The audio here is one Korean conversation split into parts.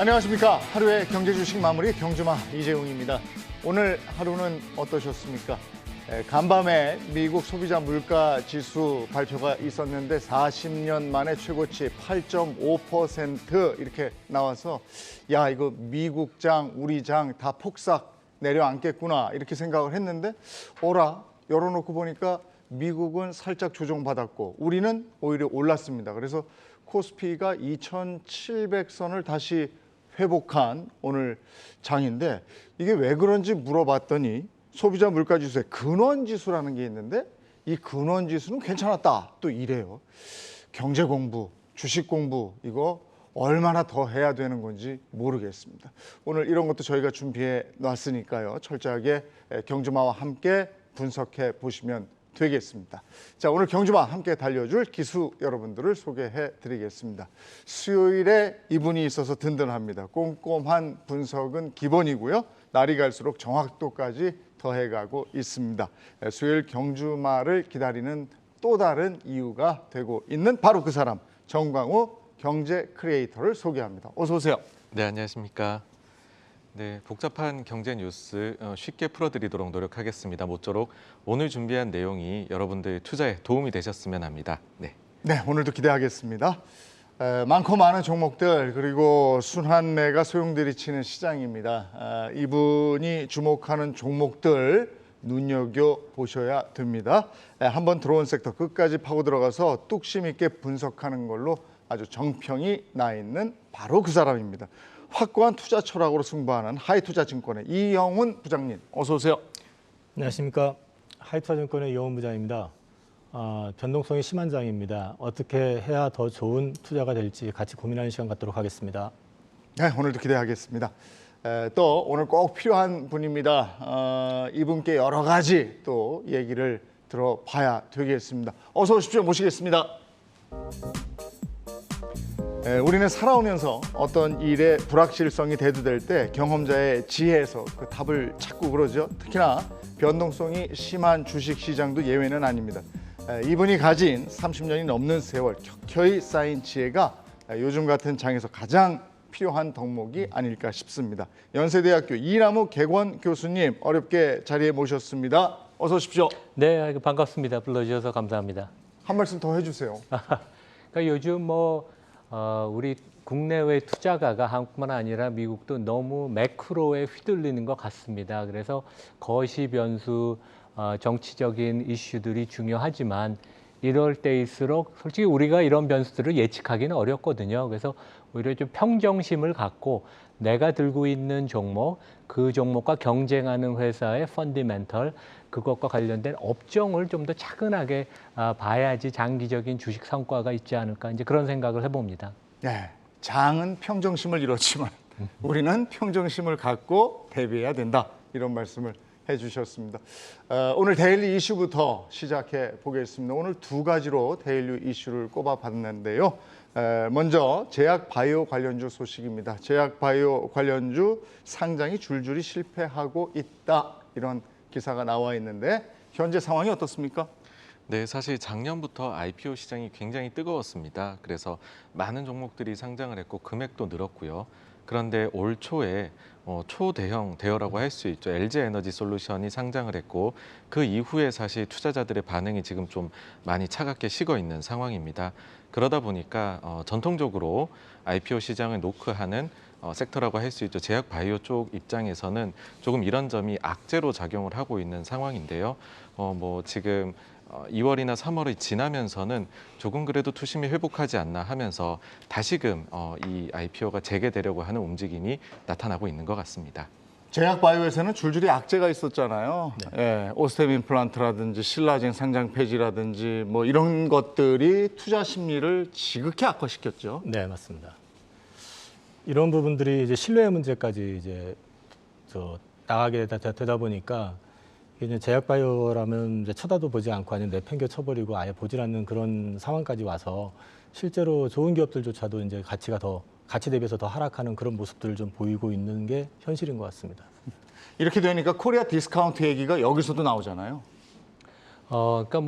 안녕하십니까. 하루의 경제 주식 마무리 경주마 이재용입니다. 오늘 하루는 어떠셨습니까? 간밤에 미국 소비자 물가 지수 발표가 있었는데 40년 만에 최고치 8.5% 이렇게 나와서 야, 이거 미국 장, 우리 장 다 폭삭 내려앉겠구나 이렇게 생각을 했는데 오라 열어놓고 보니까 미국은 살짝 조정받았고 우리는 오히려 올랐습니다. 그래서 코스피가 2,700선을 다시 회복한 오늘 장인데 이게 왜 그런지 물어봤더니 소비자 물가지수의 근원지수라는 게 있는데 이 근원지수는 괜찮았다 또 이래요. 경제 공부, 주식 공부 이거 얼마나 더 해야 되는 건지 모르겠습니다. 오늘 이런 것도 저희가 준비해 놨으니까요. 철저하게 경주마와 함께 분석해 보시면 되겠습니다. 자, 오늘 경주마 함께 달려줄 기수 여러분들을 소개해 드리겠습니다. 수요일에 이분이 있어서 든든합니다. 꼼꼼한 분석은 기본이고요. 날이 갈수록 정확도까지 더해가고 있습니다. 수요일 경주마를 기다리는 또 다른 이유가 되고 있는 바로 그 사람, 정광우 경제 크리에이터를 소개합니다. 어서 오세요. 네, 안녕하십니까. 네, 복잡한 경제 뉴스 쉽게 풀어드리도록 노력하겠습니다. 모쪼록 오늘 준비한 내용이 여러분들 투자에 도움이 되셨으면 합니다. 네, 오늘도 기대하겠습니다. 많고 많은 종목들 그리고 순환매가 소용돌이치는 시장입니다. 이분이 주목하는 종목들 눈여겨보셔야 됩니다. 한번 들어온 섹터 끝까지 파고 들어가서 뚝심 있게 분석하는 걸로 아주 정평이 나 있는 바로 그 사람입니다. 확고한 투자 철학으로 승부하는 하이투자증권의 이영훈 부장님, 어서 오세요. 안녕하십니까. 하이투자증권의 이영훈 부장입니다. 변동성이 심한 장입니다. 어떻게 해야 더 좋은 투자가 될지 같이 고민하는 시간 갖도록 하겠습니다. 네, 오늘도 기대하겠습니다. 또 오늘 꼭 필요한 분입니다. 이분께 여러 가지 또 얘기를 들어봐야 되겠습니다. 어서 오십시오. 모시겠습니다. 우리는 살아오면서 어떤 일에 불확실성이 대두될 때 경험자의 지혜에서 그 답을 찾고 그러죠. 특히나 변동성이 심한 주식시장도 예외는 아닙니다. 이분이 가진 30년이 넘는 세월 켜켜이 쌓인 지혜가 요즘 같은 장에서 가장 필요한 덕목이 아닐까 싶습니다. 연세대학교 이남욱 객원 교수님 어렵게 자리에 모셨습니다. 어서 오십시오. 네, 반갑습니다. 불러주셔서 감사합니다. 한 말씀 더 해주세요. 그러니까 요즘 우리 국내외 투자가가 한국뿐만 아니라 미국도 너무 매크로에 휘둘리는 것 같습니다. 그래서 거시 변수, 정치적인 이슈들이 중요하지만 이럴 때일수록 솔직히 우리가 이런 변수들을 예측하기는 어렵거든요. 그래서 오히려 좀 평정심을 갖고 내가 들고 있는 종목, 그 종목과 경쟁하는 회사의 펀디멘털, 그것과 관련된 업종을 좀 더 차근하게 봐야지 장기적인 주식 성과가 있지 않을까 이제 그런 생각을 해봅니다. 네, 장은 평정심을 잃었지만 우리는 평정심을 갖고 대비해야 된다. 이런 말씀을 해주셨습니다. 오늘 데일리 이슈부터 시작해 보겠습니다. 오늘 두 가지로 데일리 이슈를 꼽아봤는데요. 먼저 제약 바이오 관련주 소식입니다. 제약 바이오 관련주 상장이 줄줄이 실패하고 있다. 이런 기사가 나와 있는데 현재 상황이 어떻습니까? 네, 사실 작년부터 IPO 시장이 굉장히 뜨거웠습니다. 그래서 많은 종목들이 상장을 했고 금액도 늘었고요. 그런데 올 초에 초대형 대여라고 할 수 있죠. LG에너지솔루션이 상장을 했고 그 이후에 사실 투자자들의 반응이 지금 좀 많이 차갑게 식어 있는 상황입니다. 그러다 보니까 전통적으로 IPO 시장을 노크하는 섹터라고 할 수 있죠. 제약 바이오 쪽 입장에서는 조금 이런 점이 악재로 작용을 하고 있는 상황인데요. 지금 2월이나 3월이 지나면서는 조금 그래도 투심이 회복하지 않나 하면서 다시금 이 IPO가 재개되려고 하는 움직임이 나타나고 있는 것 같습니다. 제약 바이오에서는 줄줄이 악재가 있었잖아요. 네. 오스템 임플란트라든지 신라젠 상장 폐지라든지 뭐 이런 것들이 투자 심리를 지극히 악화시켰죠. 네, 맞습니다. 이런 부분들이 이제 신뢰 문제까지 이제 나가게 되다 보니까 이제 제약바이오라면 이제 쳐다도 보지 않고 아니면 내팽겨 쳐버리고 아예 보질 않는 그런 상황까지 와서 실제로 좋은 기업들조차도 이제 가치 대비해서 더 하락하는 그런 모습들을 좀 보이고 있는 게 현실인 것 같습니다. 이렇게 되니까 코리아 디스카운트 얘기가 여기서도 나오잖아요. 그러니까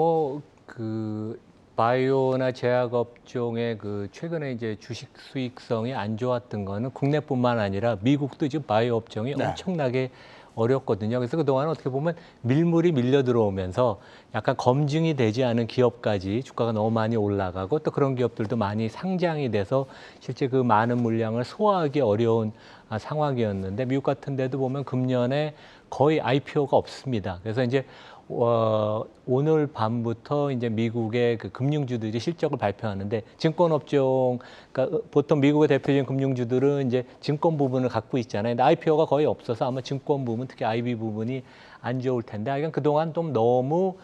바이오나 제약 업종의 그 최근에 이제 주식 수익성이 안 좋았던 거는 국내뿐만 아니라 미국도 지금 바이오 업종이 네. 엄청나게 어렵거든요. 그래서 그동안 어떻게 보면 밀물이 밀려 들어오면서 약간 검증이 되지 않은 기업까지 주가가 너무 많이 올라가고 또 그런 기업들도 많이 상장이 돼서 실제 그 많은 물량을 소화하기 어려운 상황이었는데 미국 같은 데도 보면 금년에 거의 IPO가 없습니다. 그래서 이제 오늘 밤부터 이제 미국의 그 금융주들이 실적을 발표하는데 증권업종, 그러니까 보통 미국의 대표적인 금융주들은 이제 증권 부분을 갖고 있잖아요. 근데 IPO가 거의 없어서 아마 증권 부분, 특히 IB 부분이 안 좋을 텐데, 하여간 그동안 좀 너무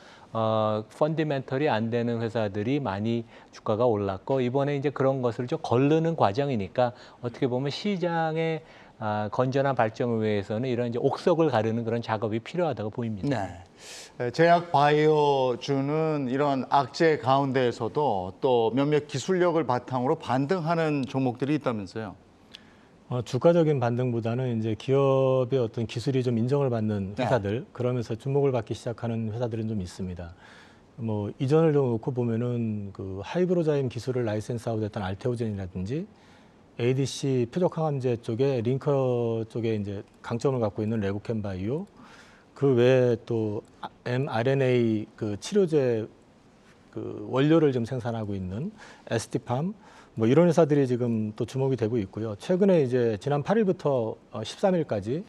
펀디멘털이 안 되는 회사들이 많이 주가가 올랐고 이번에 이제 그런 것을 좀 거르는 과정이니까 어떻게 보면 시장의 건전한 발전을 위해서는 이런 이제 옥석을 가르는 그런 작업이 필요하다고 보입니다. 네. 제약 바이오주는 이런 악재 가운데에서도 또 몇몇 기술력을 바탕으로 반등하는 종목들이 있다면서요? 주가적인 반등보다는 이제 기업의 어떤 기술이 좀 인정을 받는 회사들, 그러면서 주목을 받기 시작하는 회사들은 좀 있습니다. 뭐 이전을 좀 놓고 보면은 그 하이브로자임 기술을 라이센스하고 됐던 알테오젠이라든지 ADC 표적항암제 쪽에 링커 쪽에 이제 강점을 갖고 있는 레보캠바이오, 그 외에 또 mRNA 그 치료제 그 원료를 좀 생산하고 있는 ST팜, 뭐 이런 회사들이 지금 또 주목이 되고 있고요. 최근에 이제 지난 8일부터 13일까지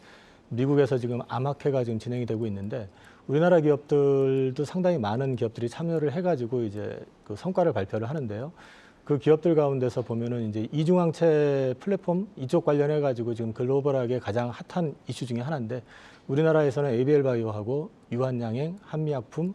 미국에서 지금 암학회가 지금 진행이 되고 있는데 우리나라 기업들도 상당히 많은 기업들이 참여를 해가지고 이제 그 성과를 발표를 하는데요. 그 기업들 가운데서 보면은 이제 이중항체 플랫폼 이쪽 관련해 가지고 지금 글로벌하게 가장 핫한 이슈 중에 하나인데 우리나라에서는 ABL 바이오하고 유한양행, 한미약품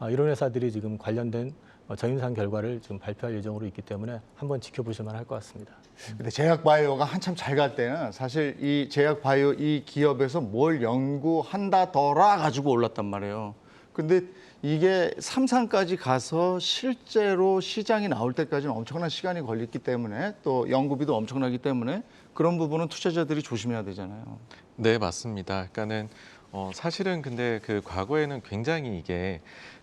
이런 회사들이 지금 관련된 저임상 결과를 지금 발표할 예정으로 있기 때문에 한번 지켜보실 만할 것 같습니다. 근데 제약 바이오가 한참 잘 갈 때는 사실 이 제약 바이오 이 기업에서 뭘 연구한다더라 가지고 올랐단 말이에요. 근데 이게 3상까지 가서 실제로 시장이 나올 때까지는 엄청난 시간이 걸렸기 때문에 또 연구비도 엄청나기 때문에 그런 부분은 투자자들이 조심해야 되잖아요. 네, 맞습니다. 그러니까는 사실은 근데 그 과거에는 굉장히 이게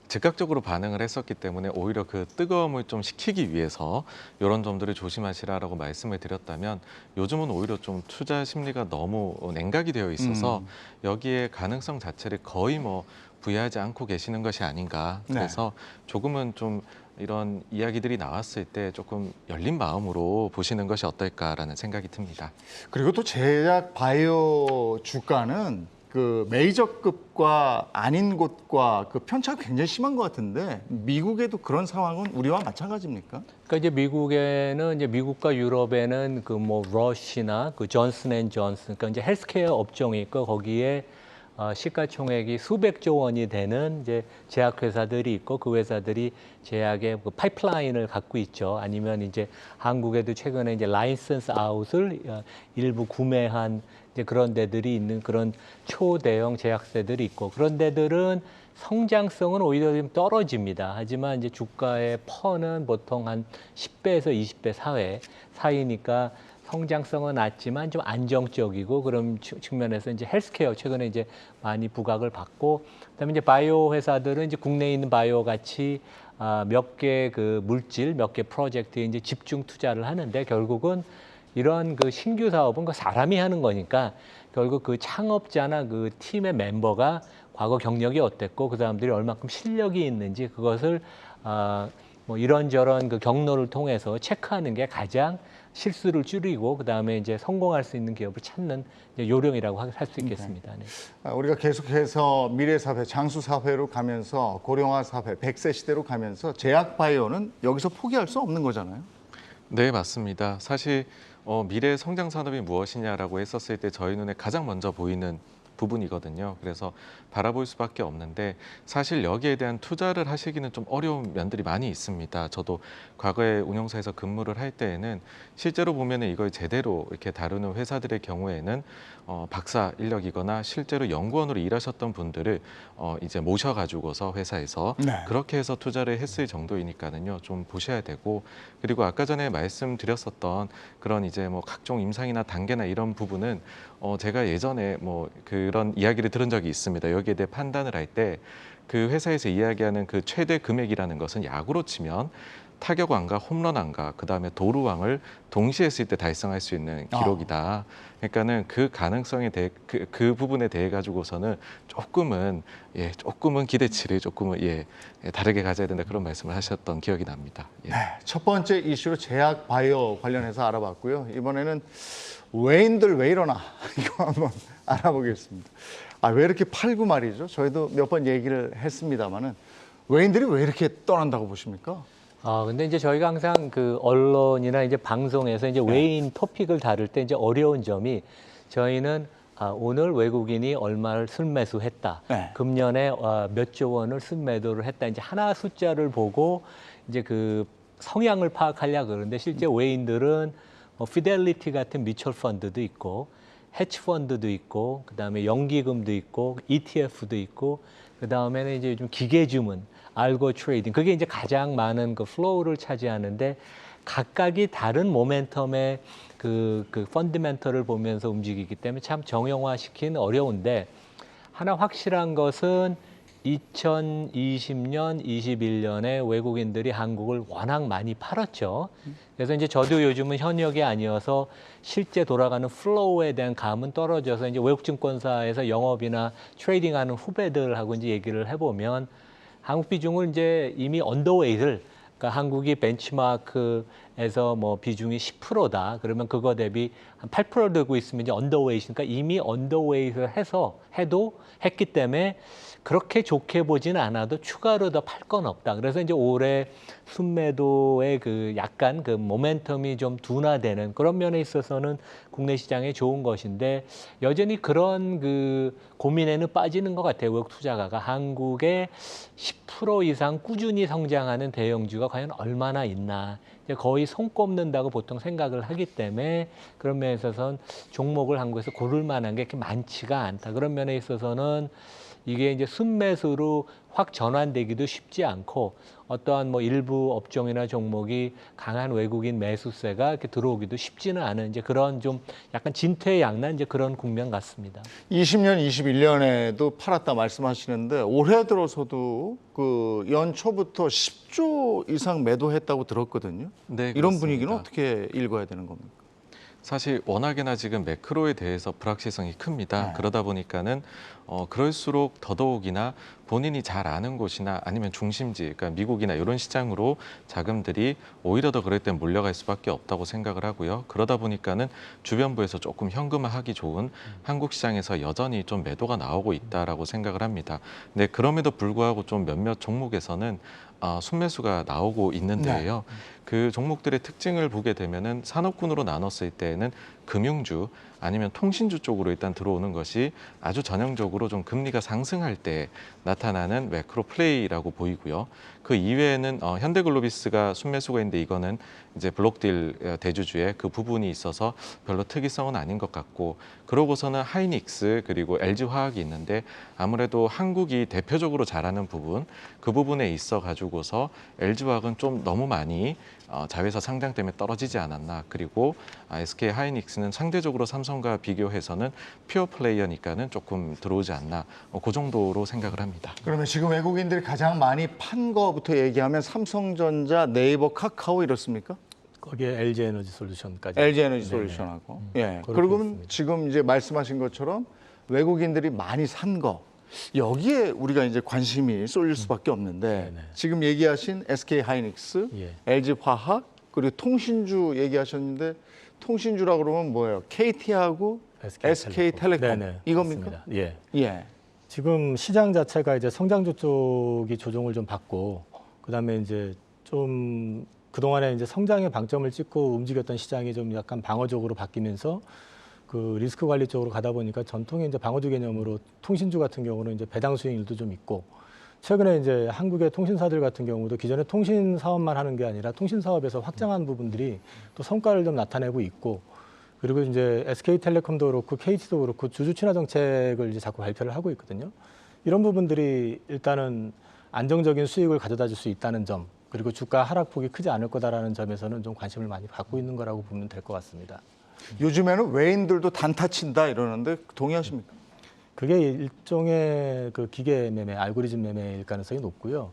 즉각적으로 반응을 했었기 때문에 오히려 그 뜨거움을 좀 식히기 위해서 이런 점들을 조심하시라라고 말씀을 드렸다면 요즘은 오히려 좀 투자 심리가 너무 냉각이 되어 있어서 여기에 가능성 자체를 거의 뭐 부여하지 않고 계시는 것이 아닌가. 그래서 조금은 좀 이런 이야기들이 나왔을 때 조금 열린 마음으로 보시는 것이 어떨까라는 생각이 듭니다. 그리고 또 제약 바이오 주가는 그 메이저급과 아닌 곳과 그 편차가 굉장히 심한 것 같은데 미국에도 그런 상황은 우리와 마찬가지입니까? 그러니까 이제 미국에는 이제 미국과 유럽에는 그 뭐 러쉬나 그 존슨앤존슨, 그러니까 이제 헬스케어 업종이 있고 거기에 시가총액이 수백조 원이 되는 이제 제약 회사들이 있고 그 회사들이 제약의 그 파이프라인을 갖고 있죠. 아니면 이제 한국에도 최근에 이제 라이선스 아웃을 일부 구매한 이제 그런 데들이 있는 그런 초대형 제약사들이 있고 그런 데들은 성장성은 오히려 좀 떨어집니다. 하지만 이제 주가의 퍼는 보통 한 10배에서 20배 사이니까 성장성은 낮지만 좀 안정적이고 그런 측면에서 이제 헬스케어 최근에 이제 많이 부각을 받고 그다음에 이제 바이오 회사들은 이제 국내에 있는 바이오 같이 몇 개 그 물질, 몇 개 프로젝트에 이제 집중 투자를 하는데 결국은 이런 그 신규 사업은 그 사람이 하는 거니까 결국 그 창업자나 그 팀의 멤버가 과거 경력이 어땠고 그 사람들이 얼마큼 실력이 있는지 그것을 뭐 이런저런 그 경로를 통해서 체크하는 게 가장 실수를 줄이고 그다음에 이제 성공할 수 있는 기업을 찾는 이제 요령이라고 할 수 있겠습니다. 네. 우리가 계속해서 미래 사회, 장수 사회로 가면서 고령화 사회, 100세 시대로 가면서 제약 바이오는 여기서 포기할 수 없는 거잖아요. 네, 맞습니다. 사실 미래 성장 산업이 무엇이냐라고 했었을 때 저희 눈에 가장 먼저 보이는 부분이거든요. 그래서 바라볼 수밖에 없는데 사실 여기에 대한 투자를 하시기는 좀 어려운 면들이 많이 있습니다. 저도 과거에 운용사에서 근무를 할 때에는 실제로 보면은 이걸 제대로 이렇게 다루는 회사들의 경우에는 박사 인력이거나 실제로 연구원으로 일하셨던 분들을 이제 모셔가지고서 회사에서 그렇게 해서 투자를 했을 정도이니까는요. 좀 보셔야 되고 그리고 아까 전에 말씀드렸었던 그런 이제 뭐 각종 임상이나 단계나 이런 부분은 제가 예전에 뭐 그런 그런 이야기를 들은 적이 있습니다. 여기에 대해 판단을 할 때 그 회사에서 이야기하는 그 최대 금액이라는 것은 야구로 치면 타격왕과 홈런왕과 그다음에 도루왕을 동시에 했을 때 달성할 수 있는 기록이다. 그러니까는 그 가능성에 대해 그 부분에 대해 가지고서는 조금은 기대치를 조금은 다르게 가져야 된다 그런 말씀을 하셨던 기억이 납니다. 예. 네, 첫 번째 이슈로 제약 바이오 관련해서 알아봤고요. 이번에는 외인들 왜 이러나 이거 한번 알아보겠습니다. 왜 이렇게 팔고 말이죠? 저희도 몇 번 얘기를 했습니다마는 외인들이 왜 이렇게 떠난다고 보십니까? 근데 이제 저희가 항상 그 언론이나 이제 방송에서 이제 외인 토픽을 다룰 때 이제 어려운 점이 저희는 오늘 외국인이 얼마를 순매수했다. 네. 금년에 몇 조 원을 순매도를 했다. 이제 하나 숫자를 보고 이제 그 성향을 파악하려고 그러는데 실제 외인들은 피델리티 같은 뮤추얼 펀드도 있고 해치 펀드도 있고 그다음에 연기금도 있고 ETF도 있고 그다음에는 이제 요즘 기계 주문 알고 트레이딩 그게 이제 가장 많은 그 플로우를 차지하는데 각각이 다른 모멘텀의 그 펀더멘털을 보면서 움직이기 때문에 참 정형화시키는 어려운데 하나 확실한 것은 2020년, 21년에 외국인들이 한국을 워낙 많이 팔았죠. 그래서 이제 저도 요즘은 현역이 아니어서 실제 돌아가는 플로우에 대한 감은 떨어져서 이제 외국 증권사에서 영업이나 트레이딩하는 후배들하고 이제 얘기를 해보면 한국 비중을 이제 이미 언더웨이를 그러니까 한국이 벤치마크에서 뭐 비중이 10%다. 그러면 그거 대비 한 8% 되고 있으면 이제 언더웨이니까 이미 언더웨이를 해도 했기 때문에 그렇게 좋게 보지는 않아도 추가로 더 팔 건 없다. 그래서 이제 올해 순매도의 그 약간 그 모멘텀이 좀 둔화되는 그런 면에 있어서는 국내 시장에 좋은 것인데 여전히 그런 그 고민에는 빠지는 것 같아요. 외국 투자가가 한국의 10% 이상 꾸준히 성장하는 대형주가 과연 얼마나 있나. 이제 거의 손꼽는다고 보통 생각을 하기 때문에 그런 면에 있어서는 종목을 한국에서 고를 만한 게 그렇게 많지가 않다. 그런 면에 있어서는 이게 이제 순매수로 확 전환되기도 쉽지 않고 어떠한 뭐 일부 업종이나 종목이 강한 외국인 매수세가 이렇게 들어오기도 쉽지는 않은 이제 그런 좀 약간 진퇴양난 이제 그런 국면 같습니다. 20년, 21년에도 팔았다 말씀하시는데 올해 들어서도 그 연초부터 10조 이상 매도했다고 들었거든요. 네, 이런 그렇습니다. 분위기는 어떻게 읽어야 되는 겁니까? 사실 워낙에나 지금 매크로에 대해서 불확실성이 큽니다. 네. 그러다 보니까는 그럴수록 더더욱이나 본인이 잘 아는 곳이나 아니면 중심지, 그러니까 미국이나 이런 시장으로 자금들이 오히려 더 그럴 땐 몰려갈 수밖에 없다고 생각을 하고요. 그러다 보니까는 주변부에서 조금 현금화하기 좋은 한국 시장에서 여전히 좀 매도가 나오고 있다라고 생각을 합니다. 근데 그럼에도 불구하고 좀 몇몇 종목에서는 순매수가 나오고 있는데요. 그 종목들의 특징을 보게 되면은 산업군으로 나눴을 때에는 금융주 아니면 통신주 쪽으로 일단 들어오는 것이 아주 전형적으로 좀 금리가 상승할 때 나타나는 매크로 플레이라고 보이고요. 그 이외에는 현대글로비스가 순매수가 있는데 이거는 이제 블록딜 대주주의 그 부분이 있어서 별로 특이성은 아닌 것 같고 그러고서는 하이닉스 그리고 LG화학이 있는데 아무래도 한국이 대표적으로 잘하는 부분 그 부분에 있어 가지고서 LG화학은 좀 너무 많이 자회사 상장 때문에 떨어지지 않았나. 그리고 SK 하이닉스는 상대적으로 삼성과 비교해서는 퓨어 플레이어니까는 조금 들어오지 않나. 그 정도로 생각을 합니다. 그러면 지금 외국인들이 가장 많이 판 거부터 얘기하면 삼성전자, 네이버, 카카오 이렇습니까? 거기에 LG 에너지 솔루션까지. LG 에너지 솔루션하고. 예. 그렇게 그리고 있습니다. 지금 이제 말씀하신 것처럼 외국인들이 많이 산 거. 여기에 우리가 이제 관심이 쏠릴 수밖에 없는데 네네. 지금 얘기하신 SK 하이닉스, 예. LG 화학 그리고 통신주 얘기하셨는데 통신주라 그러면 뭐예요? KT하고 SK 텔레콤 네네, 이겁니까? 맞습니다. 예. 예. 지금 시장 자체가 이제 성장주 쪽이 조정을 좀 받고 그다음에 이제 좀 그동안에 이제 성장의 방점을 찍고 움직였던 시장이 좀 약간 방어적으로 바뀌면서 그 리스크 관리 쪽으로 가다 보니까 전통의 이제 방어주 개념으로 통신주 같은 경우는 이제 배당 수익률도 좀 있고 최근에 이제 한국의 통신사들 같은 경우도 기존에 통신 사업만 하는 게 아니라 통신 사업에서 확장한 부분들이 또 성과를 좀 나타내고 있고 그리고 이제 SK텔레콤도 그렇고 KT도 그렇고 주주 친화 정책을 이제 자꾸 발표를 하고 있거든요. 이런 부분들이 일단은 안정적인 수익을 가져다 줄 수 있다는 점 그리고 주가 하락폭이 크지 않을 거다라는 점에서는 좀 관심을 많이 갖고 있는 거라고 보면 될 것 같습니다. 요즘에는 외인들도 단타 친다 이러는데 동의하십니까? 그게 일종의 그 기계 매매, 알고리즘 매매일 가능성이 높고요.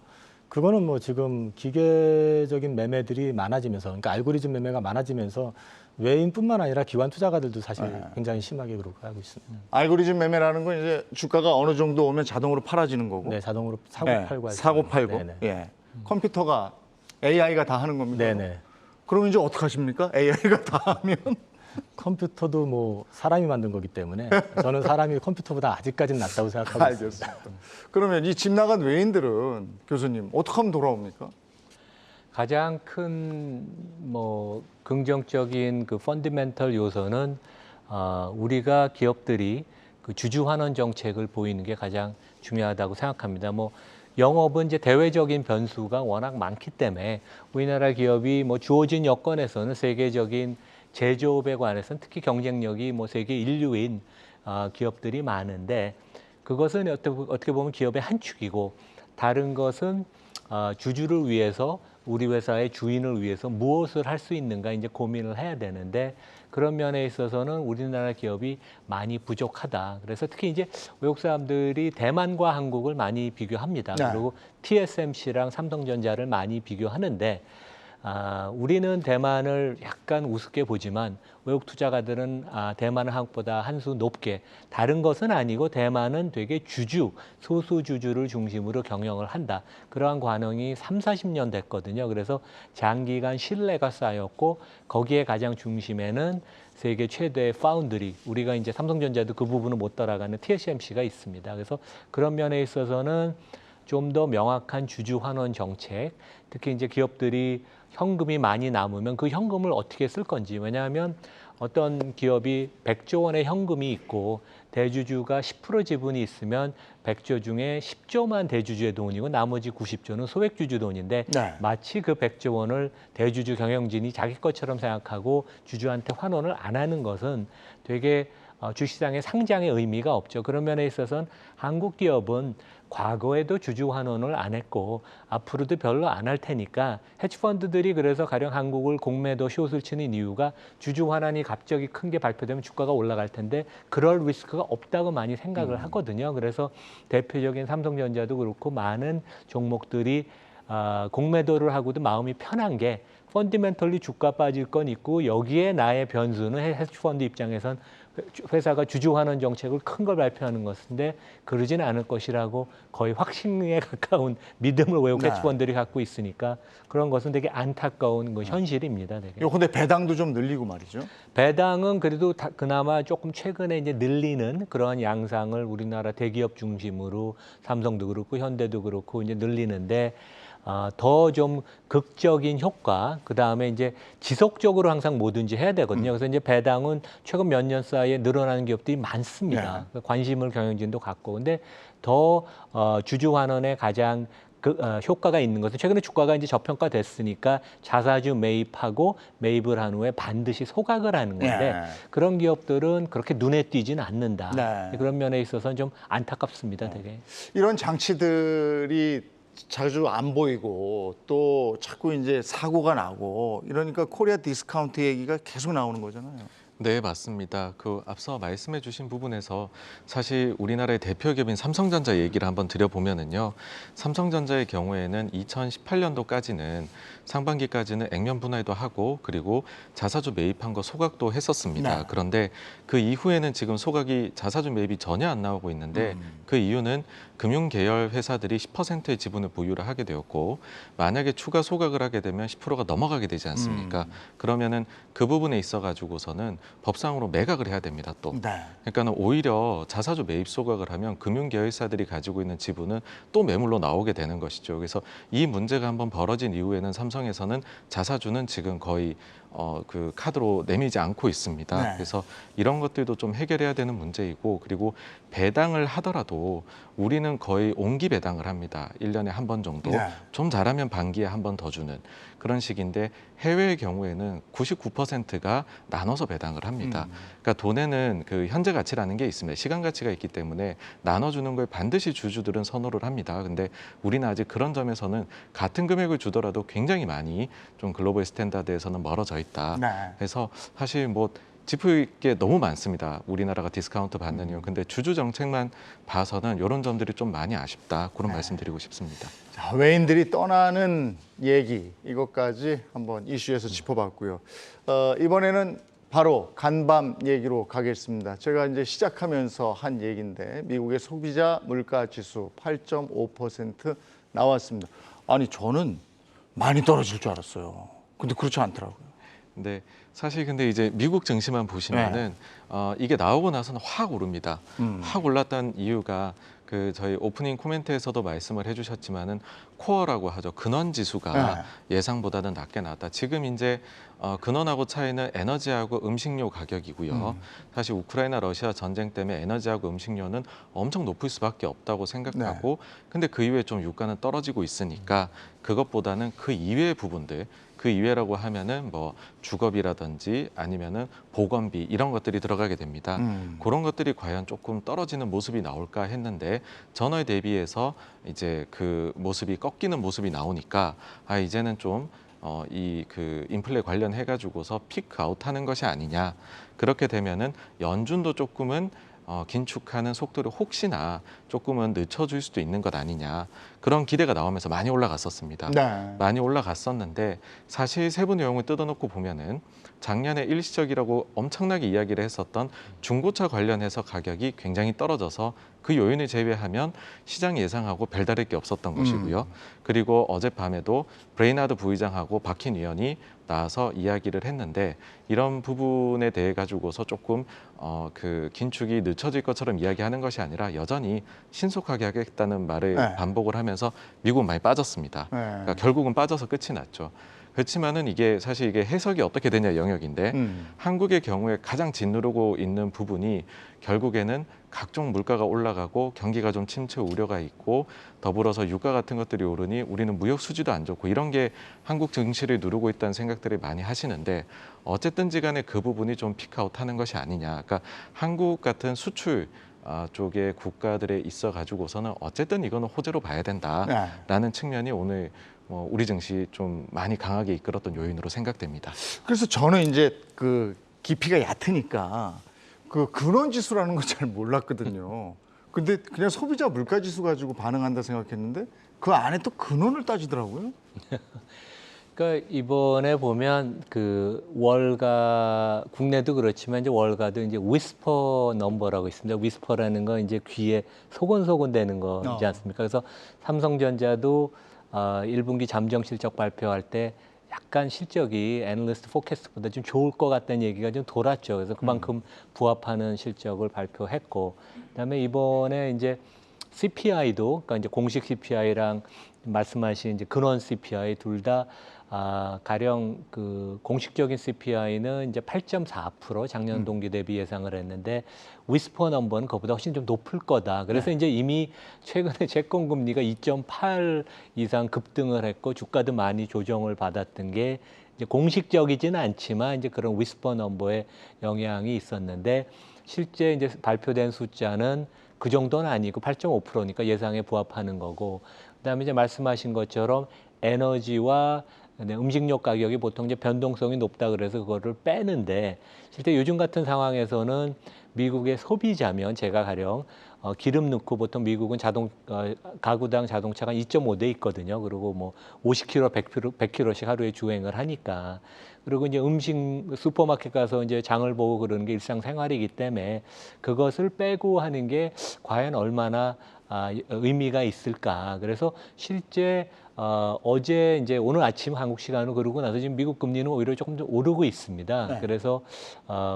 그거는 뭐 지금 기계적인 매매들이 많아지면서, 그러니까 알고리즘 매매가 많아지면서 외인뿐만 아니라 기관 투자가들도 사실 굉장히 심하게 그렇게 하고 있습니다. 알고리즘 매매라는 건 이제 주가가 어느 정도 오면 자동으로 팔아지는 거고. 네, 자동으로 사고 네, 팔고 할 사고 때. 팔고. 네네. 예. 컴퓨터가 AI가 다 하는 겁니까? 네네. 그럼 이제 어떻게 하십니까? AI가 다 하면 컴퓨터도 뭐 사람이 만든 거기 때문에 저는 사람이 컴퓨터보다 아직까지는 낫다고 생각하고 있습니다. 알겠습니다. 그러면 이 집 나간 외인들은 교수님 어떻게 하면 돌아옵니까? 가장 큰 뭐 긍정적인 그 펀더멘털 요소는 우리가 기업들이 그 주주 환원 정책을 보이는 게 가장 중요하다고 생각합니다. 뭐 영업은 이제 대외적인 변수가 워낙 많기 때문에 우리나라 기업이 뭐 주어진 여건에서는 세계적인 제조업에 관해서는 특히 경쟁력이 뭐 세계 인류인 기업들이 많은데 그것은 어떻게 보면 기업의 한 축이고 다른 것은 주주를 위해서 우리 회사의 주인을 위해서 무엇을 할 수 있는가 이제 고민을 해야 되는데 그런 면에 있어서는 우리나라 기업이 많이 부족하다. 그래서 특히 이제 외국 사람들이 대만과 한국을 많이 비교합니다. 네. 그리고 TSMC랑 삼성전자를 많이 비교하는데 우리는 대만을 약간 우습게 보지만 외국 투자가들은 대만은 한국보다 한 수 높게 다른 것은 아니고 대만은 되게 소수 주주를 중심으로 경영을 한다. 그러한 관행이 30-40년 됐거든요. 그래서 장기간 신뢰가 쌓였고 거기에 가장 중심에는 세계 최대의 파운드리, 우리가 이제 삼성전자도 그 부분을 못 따라가는 TSMC가 있습니다. 그래서 그런 면에 있어서는 좀 더 명확한 주주 환원 정책, 특히 이제 기업들이 현금이 많이 남으면 그 현금을 어떻게 쓸 건지. 왜냐하면 어떤 기업이 100조 원의 현금이 있고 대주주가 10% 지분이 있으면 100조 중에 10조만 대주주의 돈이고 나머지 90조는 소액주주 돈인데 네. 마치 그 100조 원을 대주주 경영진이 자기 것처럼 생각하고 주주한테 환원을 안 하는 것은 되게 주시장의 상장의 의미가 없죠. 그런 면에 있어서는 한국 기업은 과거에도 주주 환원을 안 했고 앞으로도 별로 안 할 테니까 헤지펀드들이 그래서 가령 한국을 공매도 숏을 치는 이유가 주주 환원이 갑자기 큰 게 발표되면 주가가 올라갈 텐데 그럴 리스크가 없다고 많이 생각을 하거든요. 그래서 대표적인 삼성전자도 그렇고 많은 종목들이 공매도를 하고도 마음이 편한 게 펀더멘털리 주가 빠질 건 있고 여기에 나의 변수는 헤지펀드 입장에선 회사가 주주 환원 정책을 큰 걸 발표하는 것인데 그러지는 않을 것이라고 거의 확신에 가까운 믿음을 외국 네. 헤지펀드들이 갖고 있으니까 그런 것은 되게 안타까운 그 현실입니다. 되게. 요 근데 배당도 좀 늘리고 말이죠. 배당은 그래도 그나마 조금 최근에 이제 늘리는 그러한 양상을 우리나라 대기업 중심으로 삼성도 그렇고 현대도 그렇고 이제 늘리는데 더 좀 극적인 효과, 그 다음에 이제 지속적으로 항상 뭐든지 해야 되거든요. 그래서 이제 배당은 최근 몇 년 사이에 늘어나는 기업들이 많습니다. 네. 관심을 경영진도 갖고. 근데 더 주주 환원에 가장 효과가 있는 것은 최근에 주가가 이제 저평가됐으니까 자사주 매입하고 매입을 한 후에 반드시 소각을 하는 건데 네. 그런 기업들은 그렇게 눈에 띄지는 않는다. 네. 그런 면에 있어서는 좀 안타깝습니다. 되게. 이런 장치들이 자주 안 보이고 또 자꾸 이제 사고가 나고 이러니까 코리아 디스카운트 얘기가 계속 나오는 거잖아요. 네, 맞습니다. 그 앞서 말씀해 주신 부분에서 사실 우리나라의 대표 기업인 삼성전자 얘기를 한번 드려보면은요. 삼성전자의 경우에는 2018년도까지는 상반기까지는 액면 분할도 하고 그리고 자사주 매입한 거 소각도 했었습니다. 네. 그런데 그 이후에는 지금 소각이 자사주 매입이 전혀 안 나오고 있는데 그 이유는 금융 계열 회사들이 10%의 지분을 보유를 하게 되었고 만약에 추가 소각을 하게 되면 10%가 넘어가게 되지 않습니까? 그러면은 그 부분에 있어 가지고서는 법상으로 매각을 해야 됩니다. 또. 네. 그러니까는 오히려 자사주 매입 소각을 하면 금융 계열사들이 가지고 있는 지분은 또 매물로 나오게 되는 것이죠. 그래서 이 문제가 한번 벌어진 이후에는 삼성에서는 자사주는 지금 거의 그 카드로 내밀지 않고 있습니다. 네. 그래서 이런 것들도 좀 해결해야 되는 문제이고 그리고 배당을 하더라도 우리는 거의 온기 배당을 합니다. 1년에 한 번 정도. 네. 좀 잘하면 반기에 한 번 더 주는 그런 식인데 해외의 경우에는 99%가 나눠서 배당을 합니다. 그러니까 돈에는 그 현재 가치라는 게 있습니다. 시간 가치가 있기 때문에 나눠주는 걸 반드시 주주들은 선호를 합니다. 근데 우리는 아직 그런 점에서는 같은 금액을 주더라도 굉장히 많이 좀 글로벌 스탠다드에서는 멀어져 있다. 네. 그래서 사실 뭐 짚을 게 너무 많습니다. 우리나라가 디스카운트 받는 이유. 근데 주주 정책만 봐서는 이런 점들이 좀 많이 아쉽다. 그런 말씀드리고 싶습니다. 자, 외인들이 떠나는 얘기 이것까지 한번 이슈에서 짚어봤고요. 이번에는 바로 간밤 얘기로 가겠습니다. 제가 이제 시작하면서 한 얘기인데 미국의 소비자 물가 지수 8.5% 나왔습니다. 아니 저는 많이 떨어질 줄 알았어요. 근데 그렇지 않더라고요. 근데 사실 근데 이제 미국 증시만 보시면은 이게 나오고 나서는 확 오릅니다. 확 올랐던 이유가 그 저희 오프닝 코멘트에서도 말씀을 해주셨지만은 코어라고 하죠. 근원 지수가 예상보다는 낮게 나왔다. 지금 이제 근원하고 차이는 에너지하고 음식료 가격이고요. 사실 우크라이나 러시아 전쟁 때문에 에너지하고 음식료는 엄청 높을 수밖에 없다고 생각하고 근데 그 이후에 좀 유가는 떨어지고 있으니까 그것보다는 그 이외의 부분들 그 이외라고 하면은 뭐 주거비라든지 아니면은 보건비 이런 것들이 들어가게 됩니다. 그런 것들이 과연 조금 떨어지는 모습이 나올까 했는데 전월 대비해서 이제 그 모습이 꺾이는 모습이 나오니까 이제는 좀 이 그 인플레 관련해 가지고서 피크 아웃하는 것이 아니냐. 그렇게 되면은 연준도 조금은 긴축하는 속도를 혹시나 조금은 늦춰줄 수도 있는 것 아니냐. 그런 기대가 나오면서 많이 올라갔었습니다. 네. 많이 올라갔었는데 사실 세부 내용을 뜯어놓고 보면은 작년에 일시적이라고 엄청나게 이야기를 했었던 중고차 관련해서 가격이 굉장히 떨어져서 그 요인을 제외하면 시장 예상하고 별다를 게 없었던 것이고요. 그리고 어젯밤에도 브레이나드 부의장하고 박힌 의원이 나와서 이야기를 했는데 이런 부분에 대해 가지고서 조금 그 긴축이 늦춰질 것처럼 이야기하는 것이 아니라 여전히 신속하게 하겠다는 말을 반복을 하면서 미국은 많이 빠졌습니다. 그러니까 결국은 빠져서 끝이 났죠. 그렇지만은 이게 사실 이게 해석이 어떻게 되냐 영역인데 한국의 경우에 가장 짓누르고 있는 부분이 결국에는 각종 물가가 올라가고 경기가 좀 침체 우려가 있고 더불어서 유가 같은 것들이 오르니 우리는 무역 수지도 안 좋고 이런 게 한국 증시를 누르고 있다는 생각들을 많이 하시는데 어쨌든지 간에 그 부분이 좀 피크아웃하는 것이 아니냐. 그러니까 한국 같은 수출 쪽의 국가들에 있어 가지고서는 어쨌든 이거는 호재로 봐야 된다라는 측면이 오늘 우리 증시 좀 많이 강하게 이끌었던 요인으로 생각됩니다. 그래서 저는 이제 그 깊이가 얕으니까 그 근원 지수라는 걸 잘 몰랐거든요. 근데 그냥 소비자 물가 지수 가지고 반응한다 생각했는데 그 안에 또 근원을 따지더라고요. 그러니까 이번에 보면 그 월가 국내도 그렇지만 이제 월가도 이제 위스퍼 넘버라고 있습니다. 위스퍼라는 건 이제 귀에 소곤소곤 되는 거지 않습니까? 그래서 삼성전자도 1분기 잠정 실적 발표할 때 약간 실적이 애널리스트 포캐스트보다 좀 좋을 것 같다는 얘기가 좀 돌았죠. 그래서 그만큼 부합하는 실적을 발표했고, 그다음에 이번에 이제 CPI도 그러니까 이제 공식 CPI랑 말씀하신 이제 근원 CPI 둘 다 가령 그 공식적인 CPI는 이제 8.4% 작년 동기 대비 예상을 했는데 위스퍼 넘버는 그보다 훨씬 좀 높을 거다. 그래서 이제 이미 최근에 채권 금리가 2.8 이상 급등을 했고 주가도 많이 조정을 받았던 게 이제 공식적이지는 않지만 이제 그런 위스퍼 넘버의 영향이 있었는데 실제 이제 발표된 숫자는 그 정도는 아니고 8.5%니까 예상에 부합하는 거고, 그다음에 이제 말씀하신 것처럼 에너지와 음식료 가격이 보통 이제 변동성이 높다 그래서 그거를 빼는데 실제 요즘 같은 상황에서는 미국의 소비자면 제가 가령 기름 넣고 보통 미국은 가구당 자동차가 2.5대 있거든요. 그리고 뭐 50km, 100km씩 하루에 주행을 하니까. 그리고 이제 슈퍼마켓 가서 이제 장을 보고 그러는 게 일상생활이기 때문에 그것을 빼고 하는 게 과연 얼마나 의미가 있을까. 그래서 실제 어제 이제 오늘 아침 한국 시간으로 그러고 나서 지금 미국 금리는 오히려 조금 더 오르고 있습니다. 그래서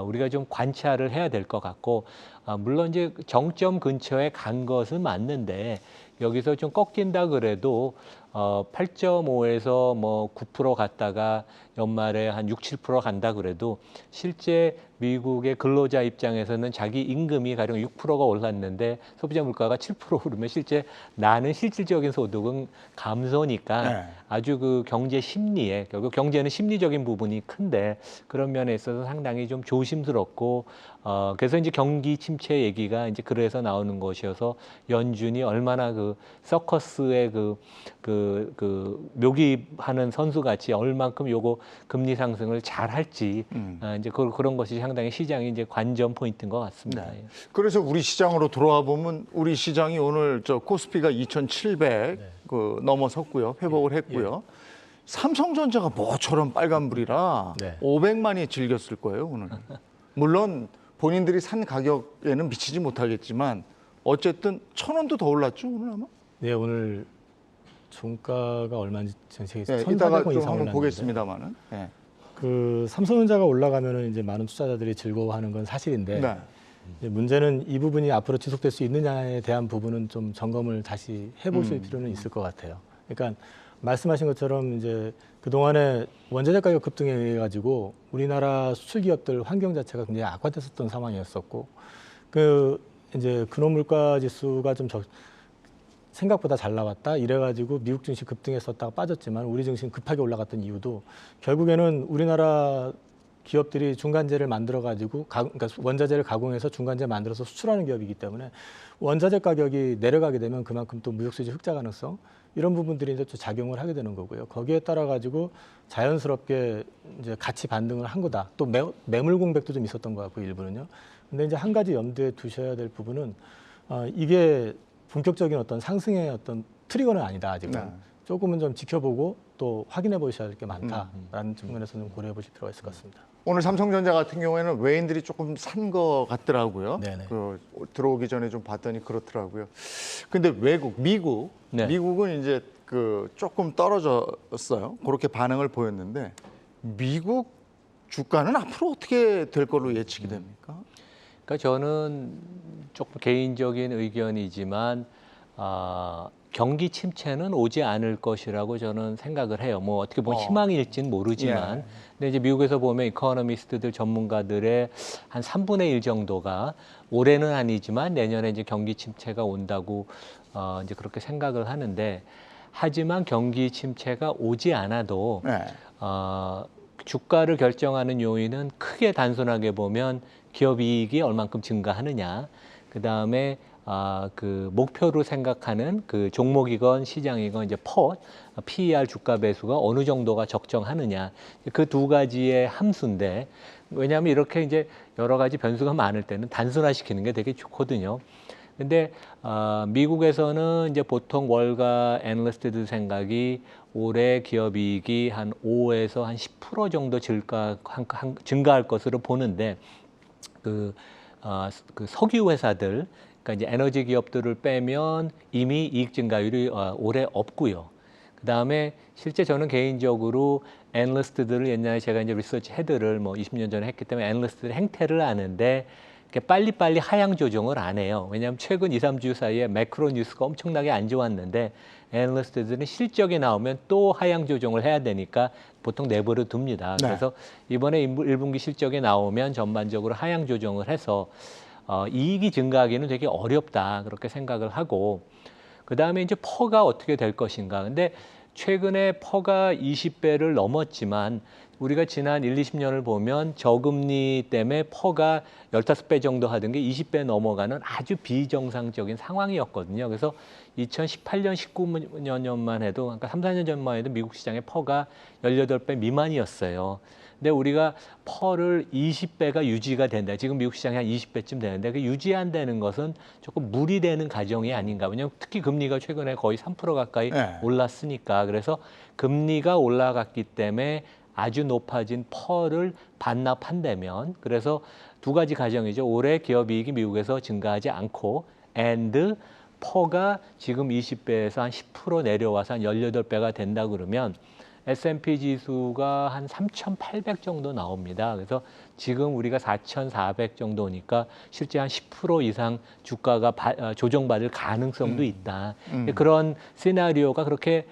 우리가 좀 관찰을 해야 될 것 같고, 물론 이제 정점 근처에 간 것은 맞는데 여기서 좀 꺾인다 그래도 8.5에서 뭐 9% 갔다가 연말에 한 6, 7% 간다 그래도 실제 미국의 근로자 입장에서는 자기 임금이 가령 6%가 올랐는데 소비자 물가가 7% 오르면 실제 나는 실질적인 소득은 감소니까 아주 그 경제 심리에 결국 경제는 심리적인 부분이 큰데 그런 면에 있어서 상당히 좀 조심스럽고 그래서 이제 경기 침체 얘기가 이제 그래서 나오는 것이어서 연준이 얼마나 그 서커스의 그 묘기하는 선수 같이 얼만큼 요거 금리 상승을 잘 할지 이제 그런 것이 상당히 시장이 이제 관전 포인트인 것 같습니다. 네. 그래서 우리 시장으로 돌아와 보면 우리 시장이 오늘 저 코스피가 2,700 넘어섰고요. 회복을 했고요. 삼성전자가 뭐처럼 빨간불이라 네. 500만이 즐겼을 거예요, 오늘. 물론 본인들이 산 가격에는 미치지 못하겠지만 어쨌든 1,000원도 더 올랐죠, 오늘 아마? 네, 오늘 종가가 얼마인지 전 세계 네, 1,400원 이따가 이상 좀 한번 올랐는데 보겠습니다만은. 네. 그 삼성전자가 올라가면은 이제 많은 투자자들이 즐거워하는 건 사실인데 네. 이제 문제는 이 부분이 앞으로 지속될 수 있느냐에 대한 부분은 좀 점검을 다시 해보실 필요는 있을 것 같아요. 그러니까 말씀하신 것처럼 이제 그 동안에 원자재 가격 급등에 의해 가지고 우리나라 수출 기업들 환경 자체가 굉장히 악화됐었던 상황이었었고 그 이제 근원 물가 지수가 좀 생각보다 잘 나왔다 이래가지고 미국 증시 급등했었다가 빠졌지만 우리 증시 급하게 올라갔던 이유도 결국에는 우리나라 기업들이 중간재를 만들어 가지고 그러니까 원자재를 가공해서 중간재 만들어서 수출하는 기업이기 때문에 원자재 가격이 내려가게 되면 그만큼 또 무역 수지 흑자 가능성 이런 부분들이 이제 또 작용을 하게 되는 거고요. 거기에 따라 가지고 자연스럽게 이제 같이 반등을 한 거다. 또 매물 공백도 좀 있었던 것 같고 일부는요. 근데 이제 한 가지 염두에 두셔야 될 부분은 이게 본격적인 어떤 상승의 어떤 트리거는 아니다 아직은. 네. 조금은 좀 지켜보고 또 확인해 보셔야 될 게 많다라는 측면에서 좀 고려해 보실 필요가 있을 것 같습니다. 오늘 삼성전자 같은 경우에는 외인들이 조금 산 거 같더라고요. 네네. 그 들어오기 전에 좀 봤더니 그렇더라고요. 근데 미국, 네. 미국은 이제 그 조금 떨어졌어요. 그렇게 반응을 보였는데 미국 주가는 앞으로 어떻게 될 걸로 예측이 됩니까? 그러니까 저는 조금 개인적인 의견이지만 경기 침체는 오지 않을 것이라고 저는 생각을 해요. 뭐 어떻게 보면 희망일지는 모르지만, 예. 근데 이제 미국에서 보면 이코노미스트들 전문가들의 한 3분의 1 정도가 올해는 아니지만 내년에 이제 경기 침체가 온다고 이제 그렇게 생각을 하는데, 하지만 경기 침체가 오지 않아도 네. 주가를 결정하는 요인은 크게 단순하게 보면 기업 이익이 얼만큼 증가하느냐, 그 다음에 그 목표로 생각하는 그 종목이건 시장이건 이제 PER 주가 배수가 어느 정도가 적정하느냐, 그 두 가지의 함수인데, 왜냐하면 이렇게 이제 여러 가지 변수가 많을 때는 단순화시키는 게 되게 좋거든요. 근데 미국에서는 이제 보통 월가 애널리스트들 생각이 올해 기업 이익이 한 5에서 한 10% 정도 증가할 것으로 보는데, 그 석유 회사들, 그러니까 이제 에너지 기업들을 빼면 이미 이익 증가율이 올해 없고요. 그 다음에 실제 저는 개인적으로 애널리스트들을 옛날에 제가 이제 리서치 헤드를 뭐 20년 전에 했기 때문에 애널리스트들의 행태를 아는데 빨리빨리 하향 조정을 안 해요. 왜냐하면 최근 2, 3주 사이에 매크로 뉴스가 엄청나게 안 좋았는데 애널리스트들은 실적이 나오면 또 하향 조정을 해야 되니까 보통 내버려 둡니다. 네. 그래서 이번에 1분기 실적이 나오면 전반적으로 하향 조정을 해서 이익이 증가하기는 되게 어렵다 그렇게 생각을 하고, 그 다음에 이제 퍼가 어떻게 될 것인가. 근데 최근에 퍼가 20배를 넘었지만 우리가 지난 1, 20년을 보면 저금리 때문에 퍼가 15배 정도 하던 게 20배 넘어가는 아주 비정상적인 상황이었거든요. 그래서 2018년, 19년만 해도, 그러니까 3, 4년 전만 해도 미국 시장의 퍼가 18배 미만이었어요. 근데 우리가 퍼를 20배가 유지가 된다. 지금 미국 시장이 한 20배쯤 되는데 그 유지 안 되는 것은 조금 무리되는 가정이 아닌가. 왜냐하면 특히 금리가 최근에 거의 3% 가까이 네. 올랐으니까. 그래서 금리가 올라갔기 때문에 아주 높아진 퍼를 반납한다면, 그래서 두 가지 가정이죠. 올해 기업 이익이 미국에서 증가하지 않고 and 퍼가 지금 20배에서 한 10% 내려와서 한 18배가 된다 그러면 S&P 지수가 한 3,800 정도 나옵니다. 그래서 지금 우리가 4,400 정도니까 실제 한 10% 이상 주가가 조정받을 가능성도 있다. 그런 시나리오가 그렇게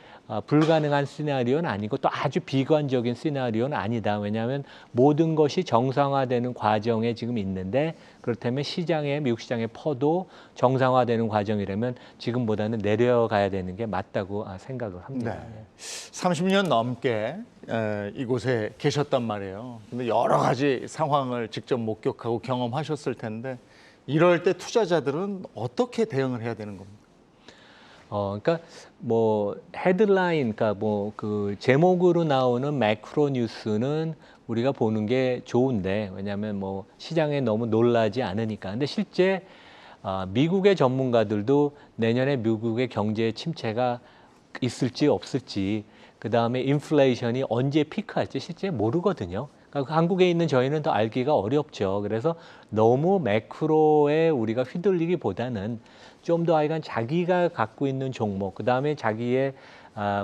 불가능한 시나리오는 아니고 또 아주 비관적인 시나리오는 아니다. 왜냐하면 모든 것이 정상화되는 과정에 지금 있는데, 그렇다면 미국 시장의 퍼도 정상화되는 과정이라면 지금보다는 내려가야 되는 게 맞다고 생각을 합니다. 네. 30년 넘게 이곳에 계셨단 말이에요. 근데 여러 가지 상황을 직접 목격하고 경험하셨을 텐데 이럴 때 투자자들은 어떻게 대응을 해야 되는 겁니까? 그러니까 뭐 헤드라인, 그러니까 뭐 그 제목으로 나오는 매크로 뉴스는 우리가 보는 게 좋은데, 왜냐하면 뭐 시장에 너무 놀라지 않으니까. 근데 실제 미국의 전문가들도 내년에 미국의 경제 침체가 있을지 없을지, 그 다음에 인플레이션이 언제 피크할지 실제 모르거든요. 그러니까 한국에 있는 저희는 더 알기가 어렵죠. 그래서 너무 매크로에 우리가 휘둘리기보다는 좀 더 하여간 자기가 갖고 있는 종목, 그 다음에 자기의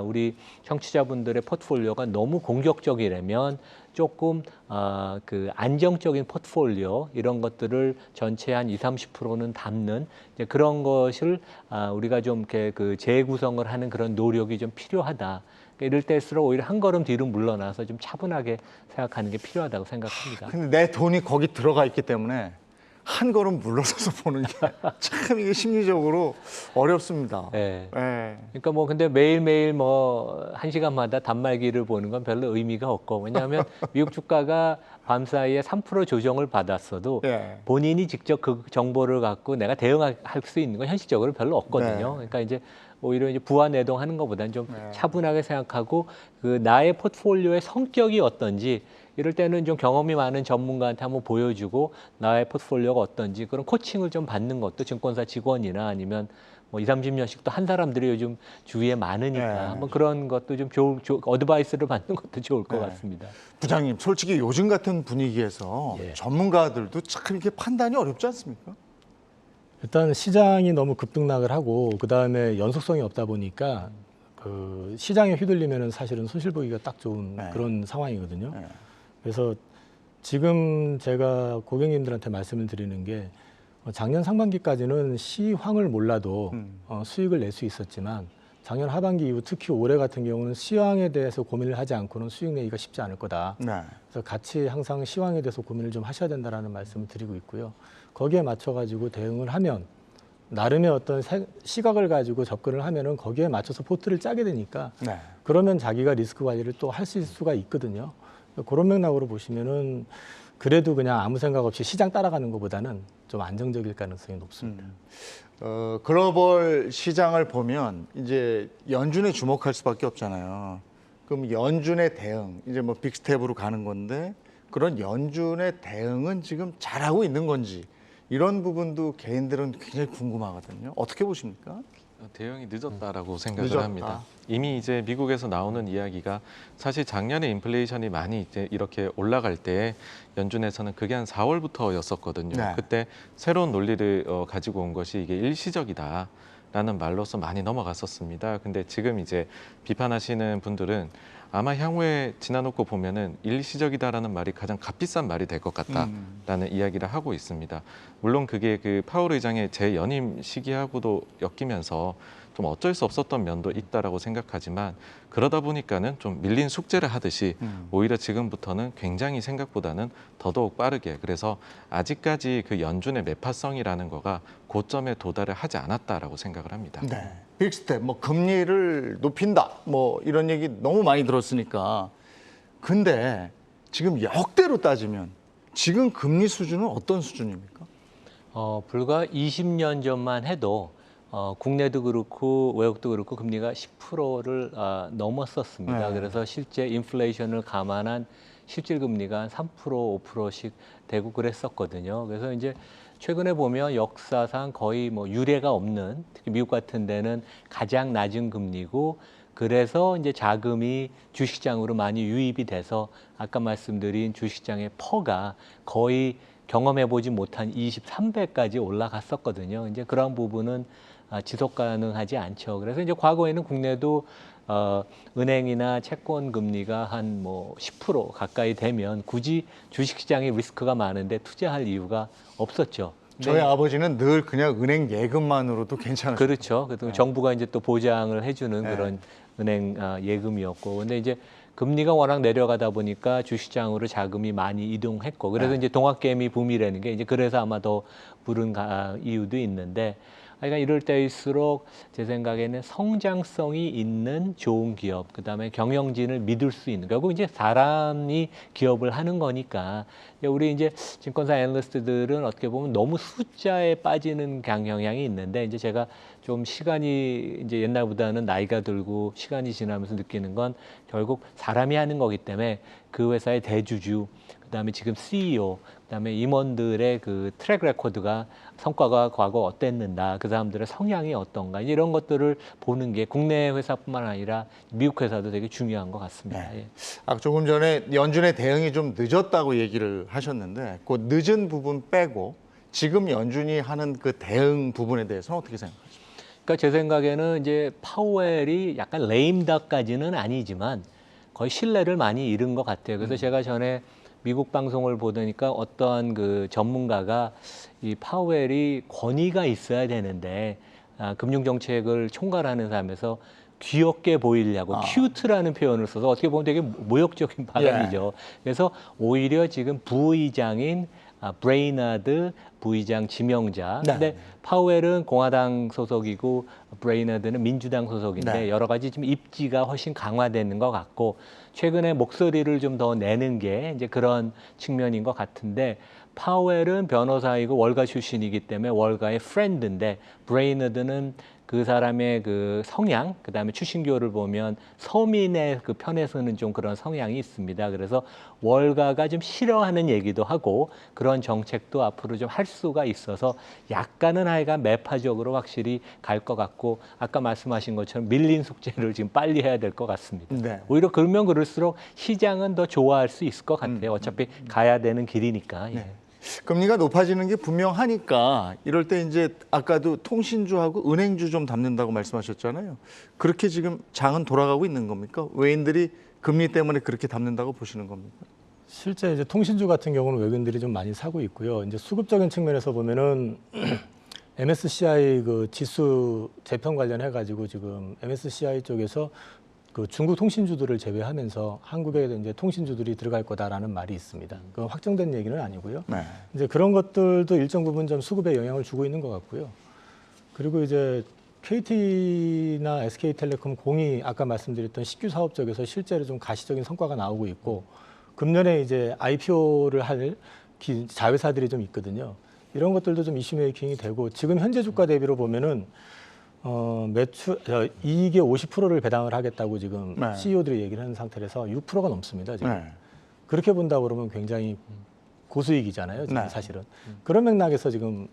우리 청취자분들의 포트폴리오가 너무 공격적이라면 조금 그 안정적인 포트폴리오 이런 것들을 전체 한 20-30%는 담는 이제 그런 것을 우리가 좀 이렇게 그 재구성을 하는 그런 노력이 좀 필요하다. 그러니까 이럴 때일수록 오히려 한 걸음 뒤로 물러나서 좀 차분하게 생각하는 게 필요하다고 생각합니다. 근데 내 돈이 거기 들어가 있기 때문에 한 걸음 물러서서 보는 게 참 이게 심리적으로 어렵습니다. 네. 예. 그러니까 뭐 근데 매일매일 뭐 1시간마다 단말기를 보는 건 별로 의미가 없고, 왜냐하면 미국 주가가 밤사이에 3% 조정을 받았어도 예. 본인이 직접 그 정보를 갖고 내가 대응할 수 있는 건 현실적으로 별로 없거든요. 네. 그러니까 이제 오히려 이제 부화 내동하는 것보다는 좀 네. 차분하게 생각하고 그 나의 포트폴리오의 성격이 어떤지 이럴 때는 좀 경험이 많은 전문가한테 한번 보여주고 나의 포트폴리오가 어떤지 그런 코칭을 좀 받는 것도 증권사 직원이나 아니면 뭐 20-30년씩 또 한 사람들이 요즘 주위에 많으니까 네. 한번 그런 것도 좀 어드바이스를 받는 것도 좋을 것 네. 같습니다. 부장님, 솔직히 요즘 같은 분위기에서 예. 전문가들도 참 이렇게 판단이 어렵지 않습니까? 일단 시장이 너무 급등락을 하고 그 다음에 연속성이 없다 보니까 그 시장에 휘둘리면은 사실은 손실 보기가 딱 좋은 네. 그런 상황이거든요. 네. 그래서 지금 제가 고객님들한테 말씀을 드리는 게 작년 상반기까지는 시황을 몰라도 수익을 낼 수 있었지만 작년 하반기 이후 특히 올해 같은 경우는 시황에 대해서 고민을 하지 않고는 수익 내기가 쉽지 않을 거다. 네. 그래서 같이 항상 시황에 대해서 고민을 좀 하셔야 된다라는 말씀을 드리고 있고요. 거기에 맞춰가지고 대응을 하면 나름의 어떤 시각을 가지고 접근을 하면은 거기에 맞춰서 포트를 짜게 되니까 네. 그러면 자기가 리스크 관리를 또 할 수 있을 수가 있거든요. 그런 맥락으로 보시면은 그래도 그냥 아무 생각 없이 시장 따라가는 것보다는 좀 안정적일 가능성이 높습니다. 글로벌 시장을 보면 이제 연준에 주목할 수밖에 없잖아요. 그럼 연준의 대응, 이제 뭐 빅스텝으로 가는 건데 그런 연준의 대응은 지금 잘하고 있는 건지 이런 부분도 개인들은 굉장히 궁금하거든요. 어떻게 보십니까? 대응이 늦었다라고 생각을 늦었다. 합니다. 이미 이제 미국에서 나오는 이야기가 사실 작년에 인플레이션이 많이 이제 이렇게 올라갈 때 연준에서는 그게 한 4월부터였었거든요. 네. 그때 새로운 논리를 가지고 온 것이 이게 일시적이다라는 말로서 많이 넘어갔었습니다. 근데 지금 이제 비판하시는 분들은 아마 향후에 지나놓고 보면은 일시적이다라는 말이 가장 값비싼 말이 될 것 같다라는 이야기를 하고 있습니다. 물론 그게 그 파월 의장의 재연임 시기하고도 엮이면서 좀 어쩔 수 없었던 면도 있다라고 생각하지만 그러다 보니까는 좀 밀린 숙제를 하듯이 오히려 지금부터는 굉장히 생각보다는 더더욱 빠르게 그래서 아직까지 그 연준의 매파성이라는 거가 고점에 도달을 하지 않았다라고 생각을 합니다. 네. 빅스텝, 뭐 금리를 높인다, 뭐 이런 얘기 너무 많이 들었으니까. 근데 지금 역대로 따지면 지금 금리 수준은 어떤 수준입니까? 불과 20년 전만 해도 국내도 그렇고 외국도 그렇고 금리가 10%를 넘었었습니다. 네. 그래서 실제 인플레이션을 감안한 실질 금리가 한 3%, 5%씩 되고 그랬었거든요. 그래서 이제 최근에 보면 역사상 거의 뭐 유례가 없는, 특히 미국 같은 데는 가장 낮은 금리고, 그래서 이제 자금이 주식시장으로 많이 유입이 돼서 아까 말씀드린 주식시장의 퍼가 거의 경험해보지 못한 23배까지 올라갔었거든요. 이제 그런 부분은 지속 가능하지 않죠. 그래서 이제 과거에는 국내도 은행이나 채권 금리가 한 뭐 10% 가까이 되면 굳이 주식시장에 리스크가 많은데 투자할 이유가 없었죠. 저희 아버지는 늘 그냥 은행 예금만으로도 괜찮았어요. 그렇죠. 그래도 정부가 이제 또 보장을 해주는 네. 그런 은행 예금이었고, 근데 이제 금리가 워낙 내려가다 보니까 주식장으로 자금이 많이 이동했고, 그래서 네. 이제 동학개미 붐이라는 게 이제 그래서 아마 더 부른 이유도 있는데, 그러니까 이럴 때일수록 제 생각에는 성장성이 있는 좋은 기업, 그다음에 경영진을 믿을 수 있는, 결국 이제 사람이 기업을 하는 거니까 우리 이제 증권사 애널리스트들은 어떻게 보면 너무 숫자에 빠지는 경향이 있는데, 이제 제가 좀 시간이 이제 옛날보다는 나이가 들고 시간이 지나면서 느끼는 건 결국 사람이 하는 거기 때문에 그 회사의 대주주, 그다음에 지금 CEO, 그다음에 임원들의 그 트랙 레코드가, 성과가 과거 어땠는가, 그 사람들의 성향이 어떤가, 이런 것들을 보는 게 국내 회사뿐만 아니라 미국 회사도 되게 중요한 것 같습니다. 네. 예. 아까 조금 전에 연준의 대응이 좀 늦었다고 얘기를 하셨는데 그 늦은 부분 빼고 지금 연준이 하는 그 대응 부분에 대해서는 어떻게 생각하십니까? 그러니까 제 생각에는 이제 파우엘이 약간 레임덕까지는 아니지만 거의 신뢰를 많이 잃은 것 같아요. 그래서 제가 전에 미국 방송을 보니까 어떠한 그 전문가가 이 파우엘이 권위가 있어야 되는데 금융 정책을 총괄하는 사람에서 귀엽게 보이려고 큐트라는 표현을 써서 어떻게 보면 되게 모욕적인 발언이죠. 그래서 오히려 지금 부의장인 브레이나드 부의장 지명자. 네. 근데 파우엘은 공화당 소속이고 브레이나드는 민주당 소속인데 네. 여러 가지 지금 입지가 훨씬 강화되는 것 같고, 최근에 목소리를 좀 더 내는 게 이제 그런 측면인 것 같은데, 파우엘은 변호사이고 월가 출신이기 때문에 월가의 프렌드인데, 브레이너드는 그 사람의 그 성향, 그다음에 출신교를 보면 서민의 그 편에 서는 좀 그런 성향이 있습니다. 그래서 월가가 좀 싫어하는 얘기도 하고 그런 정책도 앞으로 좀 할 수가 있어서 약간은 하여간 매파적으로 확실히 갈 것 같고, 아까 말씀하신 것처럼 밀린 숙제를 지금 빨리 해야 될 것 같습니다. 네. 오히려 그러면 그럴수록 시장은 더 좋아할 수 있을 것 같아요. 어차피 가야 되는 길이니까. 예. 네. 금리가 높아지는 게 분명하니까 이럴 때 이제 아까도 통신주하고 은행주 좀 담는다고 말씀하셨잖아요. 그렇게 지금 장은 돌아가고 있는 겁니까? 외인들이 금리 때문에 그렇게 담는다고 보시는 겁니까? 실제 이제 통신주 같은 경우는 외국인들이 좀 많이 사고 있고요. 이제 수급적인 측면에서 보면은 MSCI 그 지수 재평 관련해 가지고 지금 MSCI 쪽에서 그 중국 통신주들을 제외하면서 한국에 이제 통신주들이 들어갈 거다라는 말이 있습니다. 그건 확정된 얘기는 아니고요. 네. 이제 그런 것들도 일정 부분 좀 수급에 영향을 주고 있는 것 같고요. 그리고 이제 KT나 SK텔레콤 공이 아까 말씀드렸던 식규 사업 쪽에서 실제로 좀 가시적인 성과가 나오고 있고, 금년에 이제 IPO를 할 자회사들이 좀 있거든요. 이런 것들도 좀 이슈 메이킹이 되고, 지금 현재 주가 대비로 보면은 이익의 50%를 배당을 하겠다고 지금 네. CEO들이 얘기를 하는 상태라서 6%가 넘습니다, 지금. 네. 그렇게 본다 그러면 굉장히 고수익이잖아요, 지금 네. 사실은. 그런 맥락에서 지금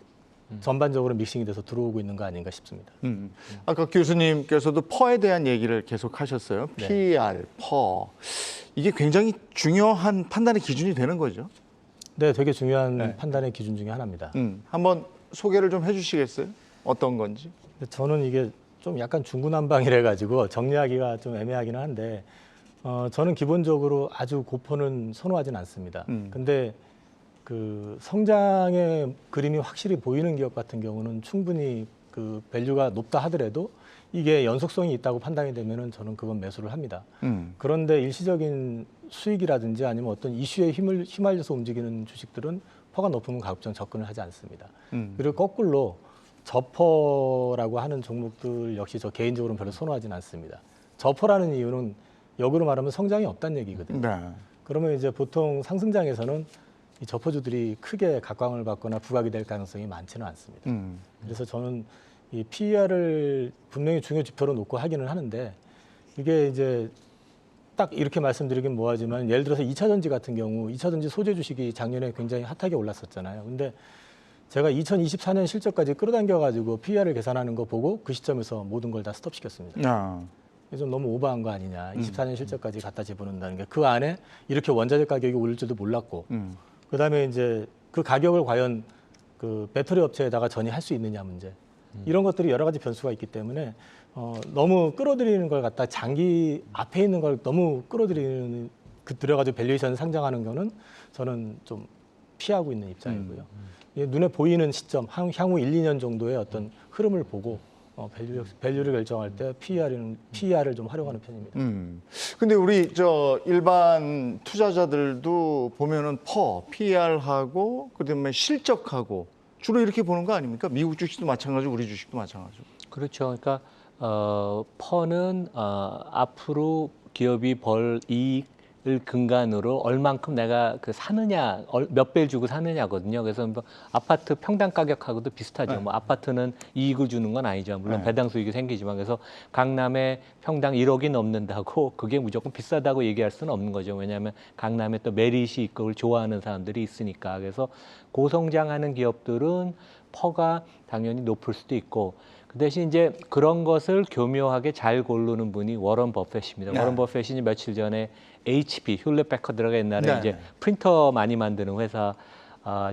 전반적으로 믹싱이 돼서 들어오고 있는 거 아닌가 싶습니다. 아까 교수님께서도 퍼에 대한 얘기를 계속 하셨어요. 네. PER, 퍼. 이게 굉장히 중요한 판단의 기준이 되는 거죠. 네, 되게 중요한 네. 판단의 기준 중에 하나입니다. 한번 소개를 좀 해주시겠어요? 어떤 건지? 근데 저는 이게 좀 약간 중구난방이라 가지고 정리하기가 좀 애매하기는 한데, 저는 기본적으로 아주 고퍼는 선호하진 않습니다. 근데 그 성장의 그림이 확실히 보이는 기업 같은 경우는 충분히 그 밸류가 높다 하더라도 이게 연속성이 있다고 판단이 되면은 저는 그건 매수를 합니다. 그런데 일시적인 수익이라든지 아니면 어떤 이슈에 휘말려서 움직이는 주식들은 퍼가 높으면 가급적 접근을 하지 않습니다. 그리고 거꾸로 저퍼라고 하는 종목들 역시 저 개인적으로는 별로 선호하지는 않습니다. 저퍼라는 이유는 역으로 말하면 성장이 없다는 얘기거든요. 네. 그러면 이제 보통 상승장에서는 이 저퍼주들이 크게 각광을 받거나 부각이 될 가능성이 많지는 않습니다. 그래서 저는 이 PER을 분명히 중요 지표로 놓고 하기는 하는데, 이게 이제 딱 이렇게 말씀드리긴 뭐하지만, 예를 들어서 2차전지 같은 경우 2차전지 소재 주식이 작년에 굉장히 핫하게 올랐었잖아요. 근데 제가 2024년 실적까지 끌어당겨 가지고 PER을 계산하는 거 보고 그 시점에서 모든 걸 다 스톱시켰습니다. 좀 너무 오버한 거 아니냐. 24년 실적까지 갖다 집어넣는다는 게, 그 안에 이렇게 원자재 가격이 오를 줄도 몰랐고, 그다음에 이제 그 가격을 과연 그 배터리 업체에다가 전이할 수 있느냐 문제. 이런 것들이 여러 가지 변수가 있기 때문에 너무 끌어들이는 걸 갖다 장기 앞에 있는 걸 너무 끌어들이는 그 들여가지고 밸류에이션 상장하는 거는 저는 좀 피하고 있는 입장이고요. 눈에 보이는 시점, 향후 1, 2년 정도의 어떤 흐름을 보고 밸류를 결정할 때 PER을 좀 활용하는 편입니다. 근데 우리 저 일반 투자자들도 보면은 PER하고 그다음에 실적하고 주로 이렇게 보는 거 아닙니까? 미국 주식도 마찬가지고 우리 주식도 마찬가지고. 그렇죠. 그러니까 퍼는 앞으로 기업이 벌 이익을 근간으로 얼만큼 내가 그 사느냐, 몇 배를 주고 사느냐거든요. 그래서 뭐 아파트 평당 가격하고도 비슷하죠. 네. 뭐 아파트는 이익을 주는 건 아니죠. 물론 네. 배당 수익이 생기지만 그래서 강남에 평당 1억이 넘는다고 그게 무조건 비싸다고 얘기할 수는 없는 거죠. 왜냐하면 강남에 또 메리시 있고 그걸 좋아하는 사람들이 있으니까. 그래서 고성장하는 기업들은 퍼가 당연히 높을 수도 있고 그 대신 이제 그런 것을 교묘하게 잘 고르는 분이 워런 버핏입니다. 네. 워런 버핏이 며칠 전에 HP, 휴렛 패커드가 옛날에 네, 이제 네. 프린터 많이 만드는 회사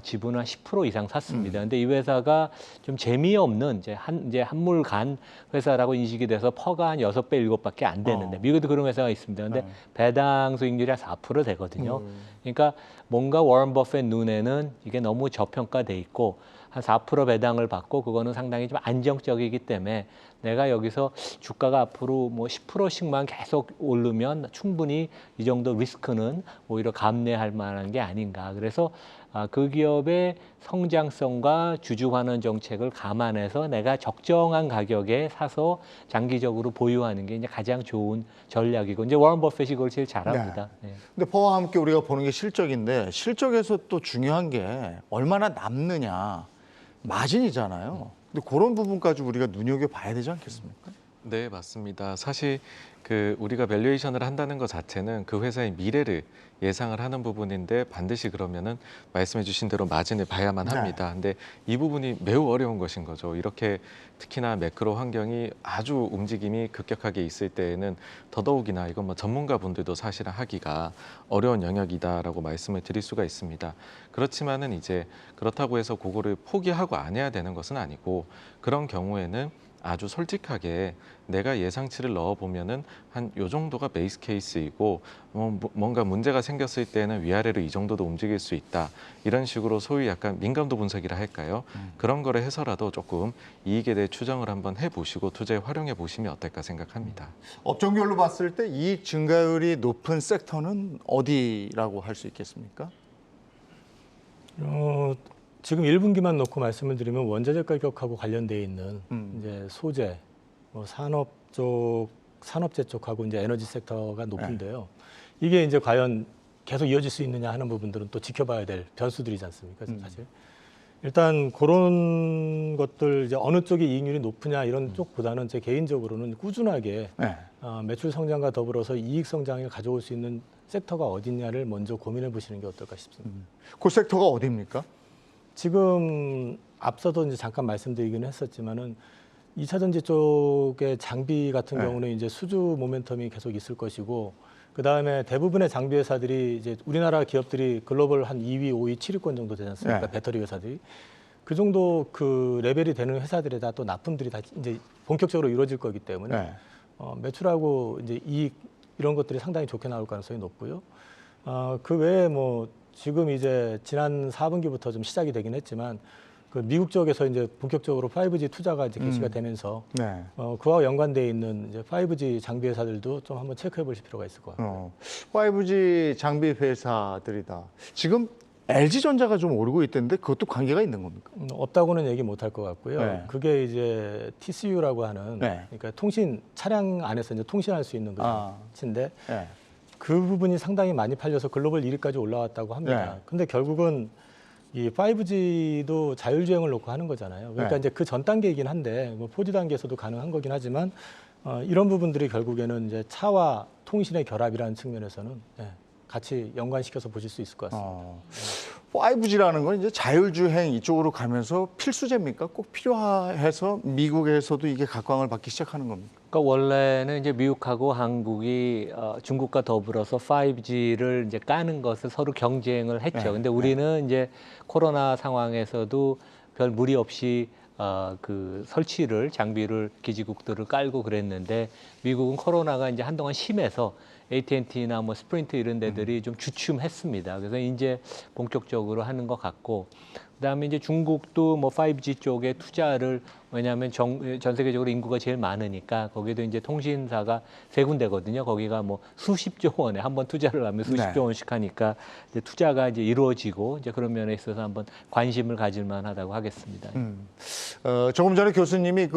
지분을 한 10% 이상 샀습니다. 근데 이 회사가 좀 재미없는 이제 한물간 회사라고 인식이 돼서 퍼가 한 6배, 7밖에 안 되는데 미국에도 그런 회사가 있습니다. 근데 배당 수익률이 한 4% 되거든요. 그러니까 뭔가 워런 버핏 눈에는 이게 너무 저평가돼 있고 한 4% 배당을 받고 그거는 상당히 좀 안정적이기 때문에 내가 여기서 주가가 앞으로 뭐 10%씩만 계속 오르면 충분히 이 정도 리스크는 오히려 감내할 만한 게 아닌가. 그래서 그 기업의 성장성과 주주 환원 정책을 감안해서 내가 적정한 가격에 사서 장기적으로 보유하는 게 이제 가장 좋은 전략이고 이제 워런 버핏이 그걸 제일 잘합니다. 네. 근데 퍼와 함께 우리가 보는 게 실적인데 실적에서 또 중요한 게 얼마나 남느냐 마진이잖아요. 근데 그런 부분까지 우리가 눈여겨봐야 되지 않겠습니까? 네, 맞습니다. 사실 그 우리가 밸류에이션을 한다는 것 자체는 그 회사의 미래를 예상을 하는 부분인데 반드시 그러면은 말씀해 주신 대로 마진을 봐야만 합니다. 근데 이 부분이 매우 어려운 것인 거죠. 이렇게 특히나 매크로 환경이 아주 움직임이 급격하게 있을 때에는 더더욱이나 이건 뭐 전문가분들도 사실은 하기가 어려운 영역이다라고 말씀을 드릴 수가 있습니다. 그렇지만은 이제 그렇다고 해서 그거를 포기하고 안 해야 되는 것은 아니고 그런 경우에는 아주 솔직하게 내가 예상치를 넣어보면은 한 요 정도가 베이스 케이스이고 뭔가 문제가 생겼을 때는 위아래로 이 정도도 움직일 수 있다. 이런 식으로 소위 약간 민감도 분석이라 할까요? 그런 거를 해서라도 조금 이익에 대해 추정을 한번 해보시고 투자에 활용해 보시면 어떨까 생각합니다. 업종별로 봤을 때 이익 증가율이 높은 섹터는 어디라고 할 수 있겠습니까? 지금 1분기만 놓고 말씀을 드리면 원자재 가격하고 관련돼 있는 이제 소재, 뭐 산업재 쪽하고 이제 에너지 섹터가 높은데요. 이게 이제 과연 계속 이어질 수 있느냐 하는 부분들은 또 지켜봐야 될 변수들이지 않습니까? 사실 일단 그런 것들 이제 어느 쪽이 이익률이 높으냐 이런 쪽보다는 제 개인적으로는 꾸준하게 매출 성장과 더불어서 이익 성장을 가져올 수 있는 섹터가 어딨냐를 먼저 고민해 보시는 게 어떨까 싶습니다. 그 섹터가 어디입니까? 지금 앞서도 이제 잠깐 말씀드리기는 했었지만은 2차 전지 쪽의 장비 같은 경우는 이제 수주 모멘텀이 계속 있을 것이고 그 다음에 대부분의 장비 회사들이 이제 우리나라 기업들이 글로벌 한 2위, 5위, 7위권 정도 되지 않습니까? 배터리 회사들이 그 정도 그 레벨이 되는 회사들에다 또 납품들이 다 이제 본격적으로 이루어질 거기 때문에 매출하고 이제 이익 이런 것들이 상당히 좋게 나올 가능성이 높고요. 그 외에 뭐 지금 이제 지난 4분기부터 좀 시작이 되긴 했지만 그 미국 쪽에서 이제 본격적으로 5G 투자가 이제 개시가 되면서 그와 연관돼 있는 이제 5G 장비 회사들도 좀 한번 체크해 보실 필요가 있을 것 같아요. 5G 장비 회사들이다. 지금 LG전자가 좀 오르고 있던데 그것도 관계가 있는 겁니까? 없다고는 얘기 못 할 것 같고요. 그게 이제 TCU라고 하는 그러니까 통신 차량 안에서 이제 통신할 수 있는 것인데 그 부분이 상당히 많이 팔려서 글로벌 1위까지 올라왔다고 합니다. 근데 결국은 이 5G도 자율주행을 놓고 하는 거잖아요. 그러니까 이제 그 전 단계이긴 한데 뭐 4G 단계에서도 가능한 거긴 하지만 이런 부분들이 결국에는 이제 차와 통신의 결합이라는 측면에서는 같이 연관시켜서 보실 수 있을 것 같습니다. 5G라는 건 이제 자율주행 이쪽으로 가면서 필수제입니까? 꼭 필요해서 미국에서도 이게 각광을 받기 시작하는 겁니까? 그러니까 원래는 이제 미국하고 한국이 중국과 더불어서 5G를 이제 까는 것을 서로 경쟁을 했죠. 근데 우리는 이제 코로나 상황에서도 별 무리 없이 그 설치를 장비를 기지국들을 깔고 그랬는데 미국은 코로나가 이제 한동안 심해서 AT&T나 뭐 스프린트 이런 데들이 좀 주춤했습니다. 그래서 이제 본격적으로 하는 것 같고, 그다음에 이제 중국도 뭐 5G 쪽에 투자를 왜냐하면 전 세계적으로 인구가 제일 많으니까 거기도 이제 통신사가 3군데거든요. 거기가 뭐 수십조 원에 한번 투자를 하면 수십조 원씩 하니까 이제 투자가 이제 이루어지고 이제 그런 면에 있어서 한번 관심을 가질 만하다고 하겠습니다. 조금 전에 교수님이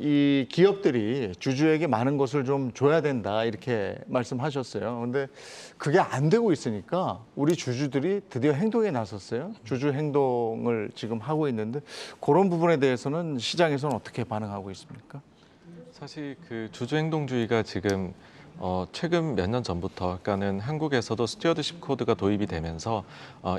이 기업들이 주주에게 많은 것을 좀 줘야 된다 이렇게 말씀하셨어요. 근데 그게 안 되고 있으니까 우리 주주들이 드디어 행동에 나섰어요. 주주 행동을 지금 하고 있는데 그런 부분에 대해서는 시장에서는 어떻게 반응하고 있습니까? 사실 그 주주행동주의가 지금 최근 몇 년 전부터 그러니까는 한국에서도 스튜어드십 코드가 도입이 되면서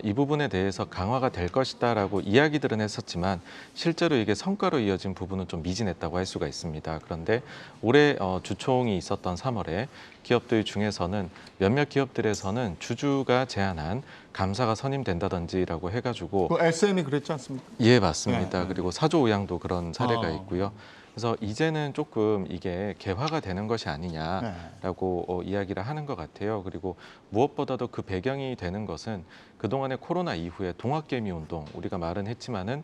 이 부분에 대해서 강화가 될 것이다라고 이야기들은 했었지만 실제로 이게 성과로 이어진 부분은 좀 미진했다고 할 수가 있습니다. 그런데 올해 주총이 있었던 3월에 기업들 중에서는 몇몇 기업들에서는 주주가 제안한 감사가 선임된다든지라고 해가지고 SM이 그랬지 않습니까? 예, 맞습니다. 그리고 사조 우양도 그런 사례가 있고요. 그래서 이제는 조금 이게 개화가 되는 것이 아니냐라고 이야기를 하는 것 같아요. 그리고 무엇보다도 그 배경이 되는 것은 그동안의 코로나 이후에 동학개미 운동 우리가 말은 했지만은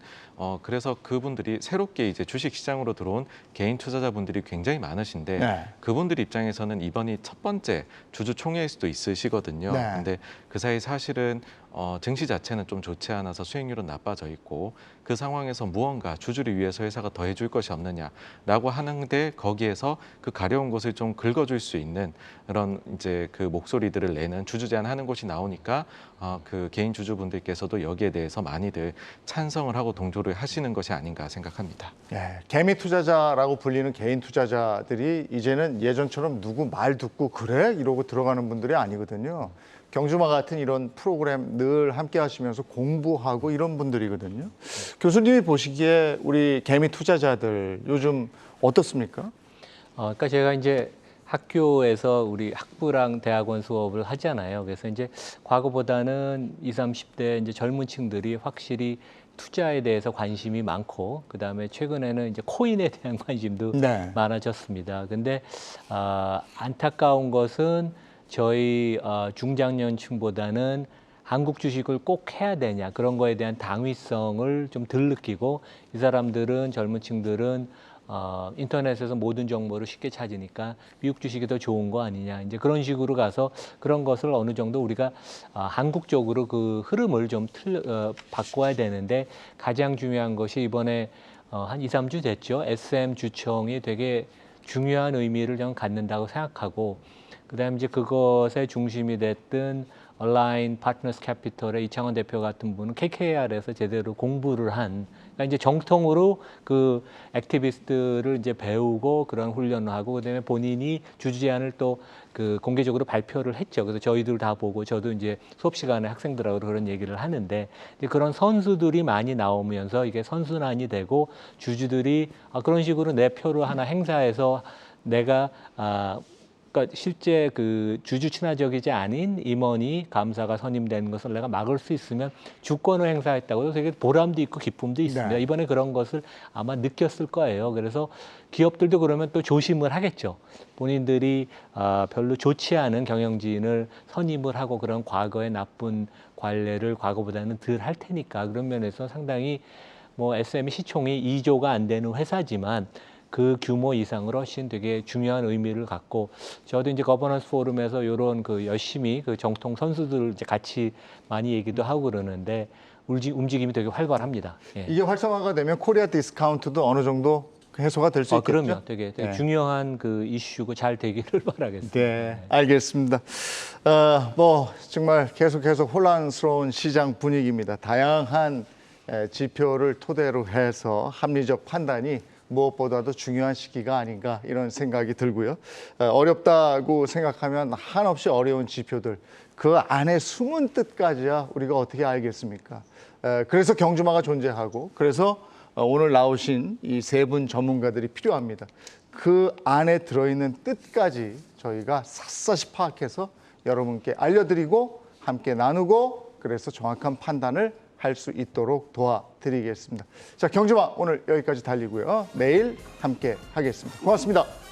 그래서 그분들이 새롭게 이제 주식 시장으로 들어온 개인 투자자분들이 굉장히 많으신데 그분들 입장에서는 이번이 첫 번째 주주총회일 수도 있으시거든요. 근데 그 사이 사실은 증시 자체는 좀 좋지 않아서 수익률은 나빠져 있고 그 상황에서 무언가 주주를 위해서 회사가 더 해줄 것이 없느냐라고 하는데 거기에서 그 가려운 것을 좀 긁어줄 수 있는 그런 이제 그 목소리들을 내는 주주 제안하는 곳이 나오니까 그 개인 주주분들께서도 여기에 대해서 많이들 찬성을 하고 동조를 하시는 것이 아닌가 생각합니다. 개미 투자자라고 불리는 개인 투자자들이 이제는 예전처럼 누구 말 듣고 그래? 이러고 들어가는 분들이 아니거든요. 경주마 같은 이런 프로그램 늘 함께 하시면서 공부하고 이런 분들이거든요. 교수님이 보시기에 우리 개미 투자자들 요즘 어떻습니까? 그러니까 제가 이제 학교에서 우리 학부랑 대학원 수업을 하잖아요. 그래서 이제 과거보다는 20, 30대 이제 젊은 층들이 확실히 투자에 대해서 관심이 많고 그다음에 최근에는 이제 코인에 대한 관심도 많아졌습니다. 근데 안타까운 것은 저희 중장년층보다는 한국 주식을 꼭 해야 되냐 그런 거에 대한 당위성을 좀 덜 느끼고 이 사람들은 젊은 층들은 인터넷에서 모든 정보를 쉽게 찾으니까 미국 주식이 더 좋은 거 아니냐 이제 그런 식으로 가서 그런 것을 어느 정도 우리가 한국적으로 그 흐름을 좀 바꿔야 되는데 가장 중요한 것이 이번에 한 2, 3주 됐죠. SM 주총이 되게 중요한 의미를 좀 갖는다고 생각하고 그다음에 이제 그것의 중심이 됐던 얼라인 파트너스 캐피털의 이창원 대표 같은 분은 KKR에서 제대로 공부를 한 그러니까 이제 정통으로 그 액티비스트를 이제 배우고 그런 훈련을 하고 그다음에 본인이 주주 제안을 또 그 공개적으로 발표를 했죠. 그래서 저희들 다 보고 저도 이제 수업 시간에 학생들하고 그런 얘기를 하는데 이제 그런 선수들이 많이 나오면서 이게 선순환이 되고 주주들이 그런 식으로 내 표를 하나 행사해서 내가 그러니까 실제 그 주주 친화적이지 않은 임원이 감사가 선임되는 것을 내가 막을 수 있으면 주권을 행사했다고 해서 되게 보람도 있고 기쁨도 있습니다. 이번에 그런 것을 아마 느꼈을 거예요. 그래서 기업들도 그러면 또 조심을 하겠죠. 본인들이 별로 좋지 않은 경영진을 선임을 하고 그런 과거의 나쁜 관례를 과거보다는 덜 할 테니까 그런 면에서 상당히 뭐 SME 시총이 2조가 안 되는 회사지만 그 규모 이상으로 훨씬 되게 중요한 의미를 갖고 저도 이제 거버넌스 포럼에서 이런 그 열심히 그 정통 선수들 이제 같이 많이 얘기도 하고 그러는데 움직임이 되게 활발합니다. 이게 활성화가 되면 코리아 디스카운트도 어느 정도 해소가 될 수 있겠죠? 그럼요. 되게 중요한 그 이슈고 잘 되기를 바라겠습니다. 네, 알겠습니다. 뭐 정말 계속 혼란스러운 시장 분위기입니다. 다양한 지표를 토대로 해서 합리적 판단이 무엇보다도 중요한 시기가 아닌가 이런 생각이 들고요. 어렵다고 생각하면 한없이 어려운 지표들 그 안에 숨은 뜻까지야 우리가 어떻게 알겠습니까? 그래서 경주마가 존재하고 그래서 오늘 나오신 이 세 분 전문가들이 필요합니다. 그 안에 들어있는 뜻까지 저희가 샅샅이 파악해서 여러분께 알려드리고 함께 나누고 그래서 정확한 판단을 할 수 있도록 도와드리겠습니다. 자, 경주마 오늘 여기까지 달리고요. 내일 함께 하겠습니다. 고맙습니다.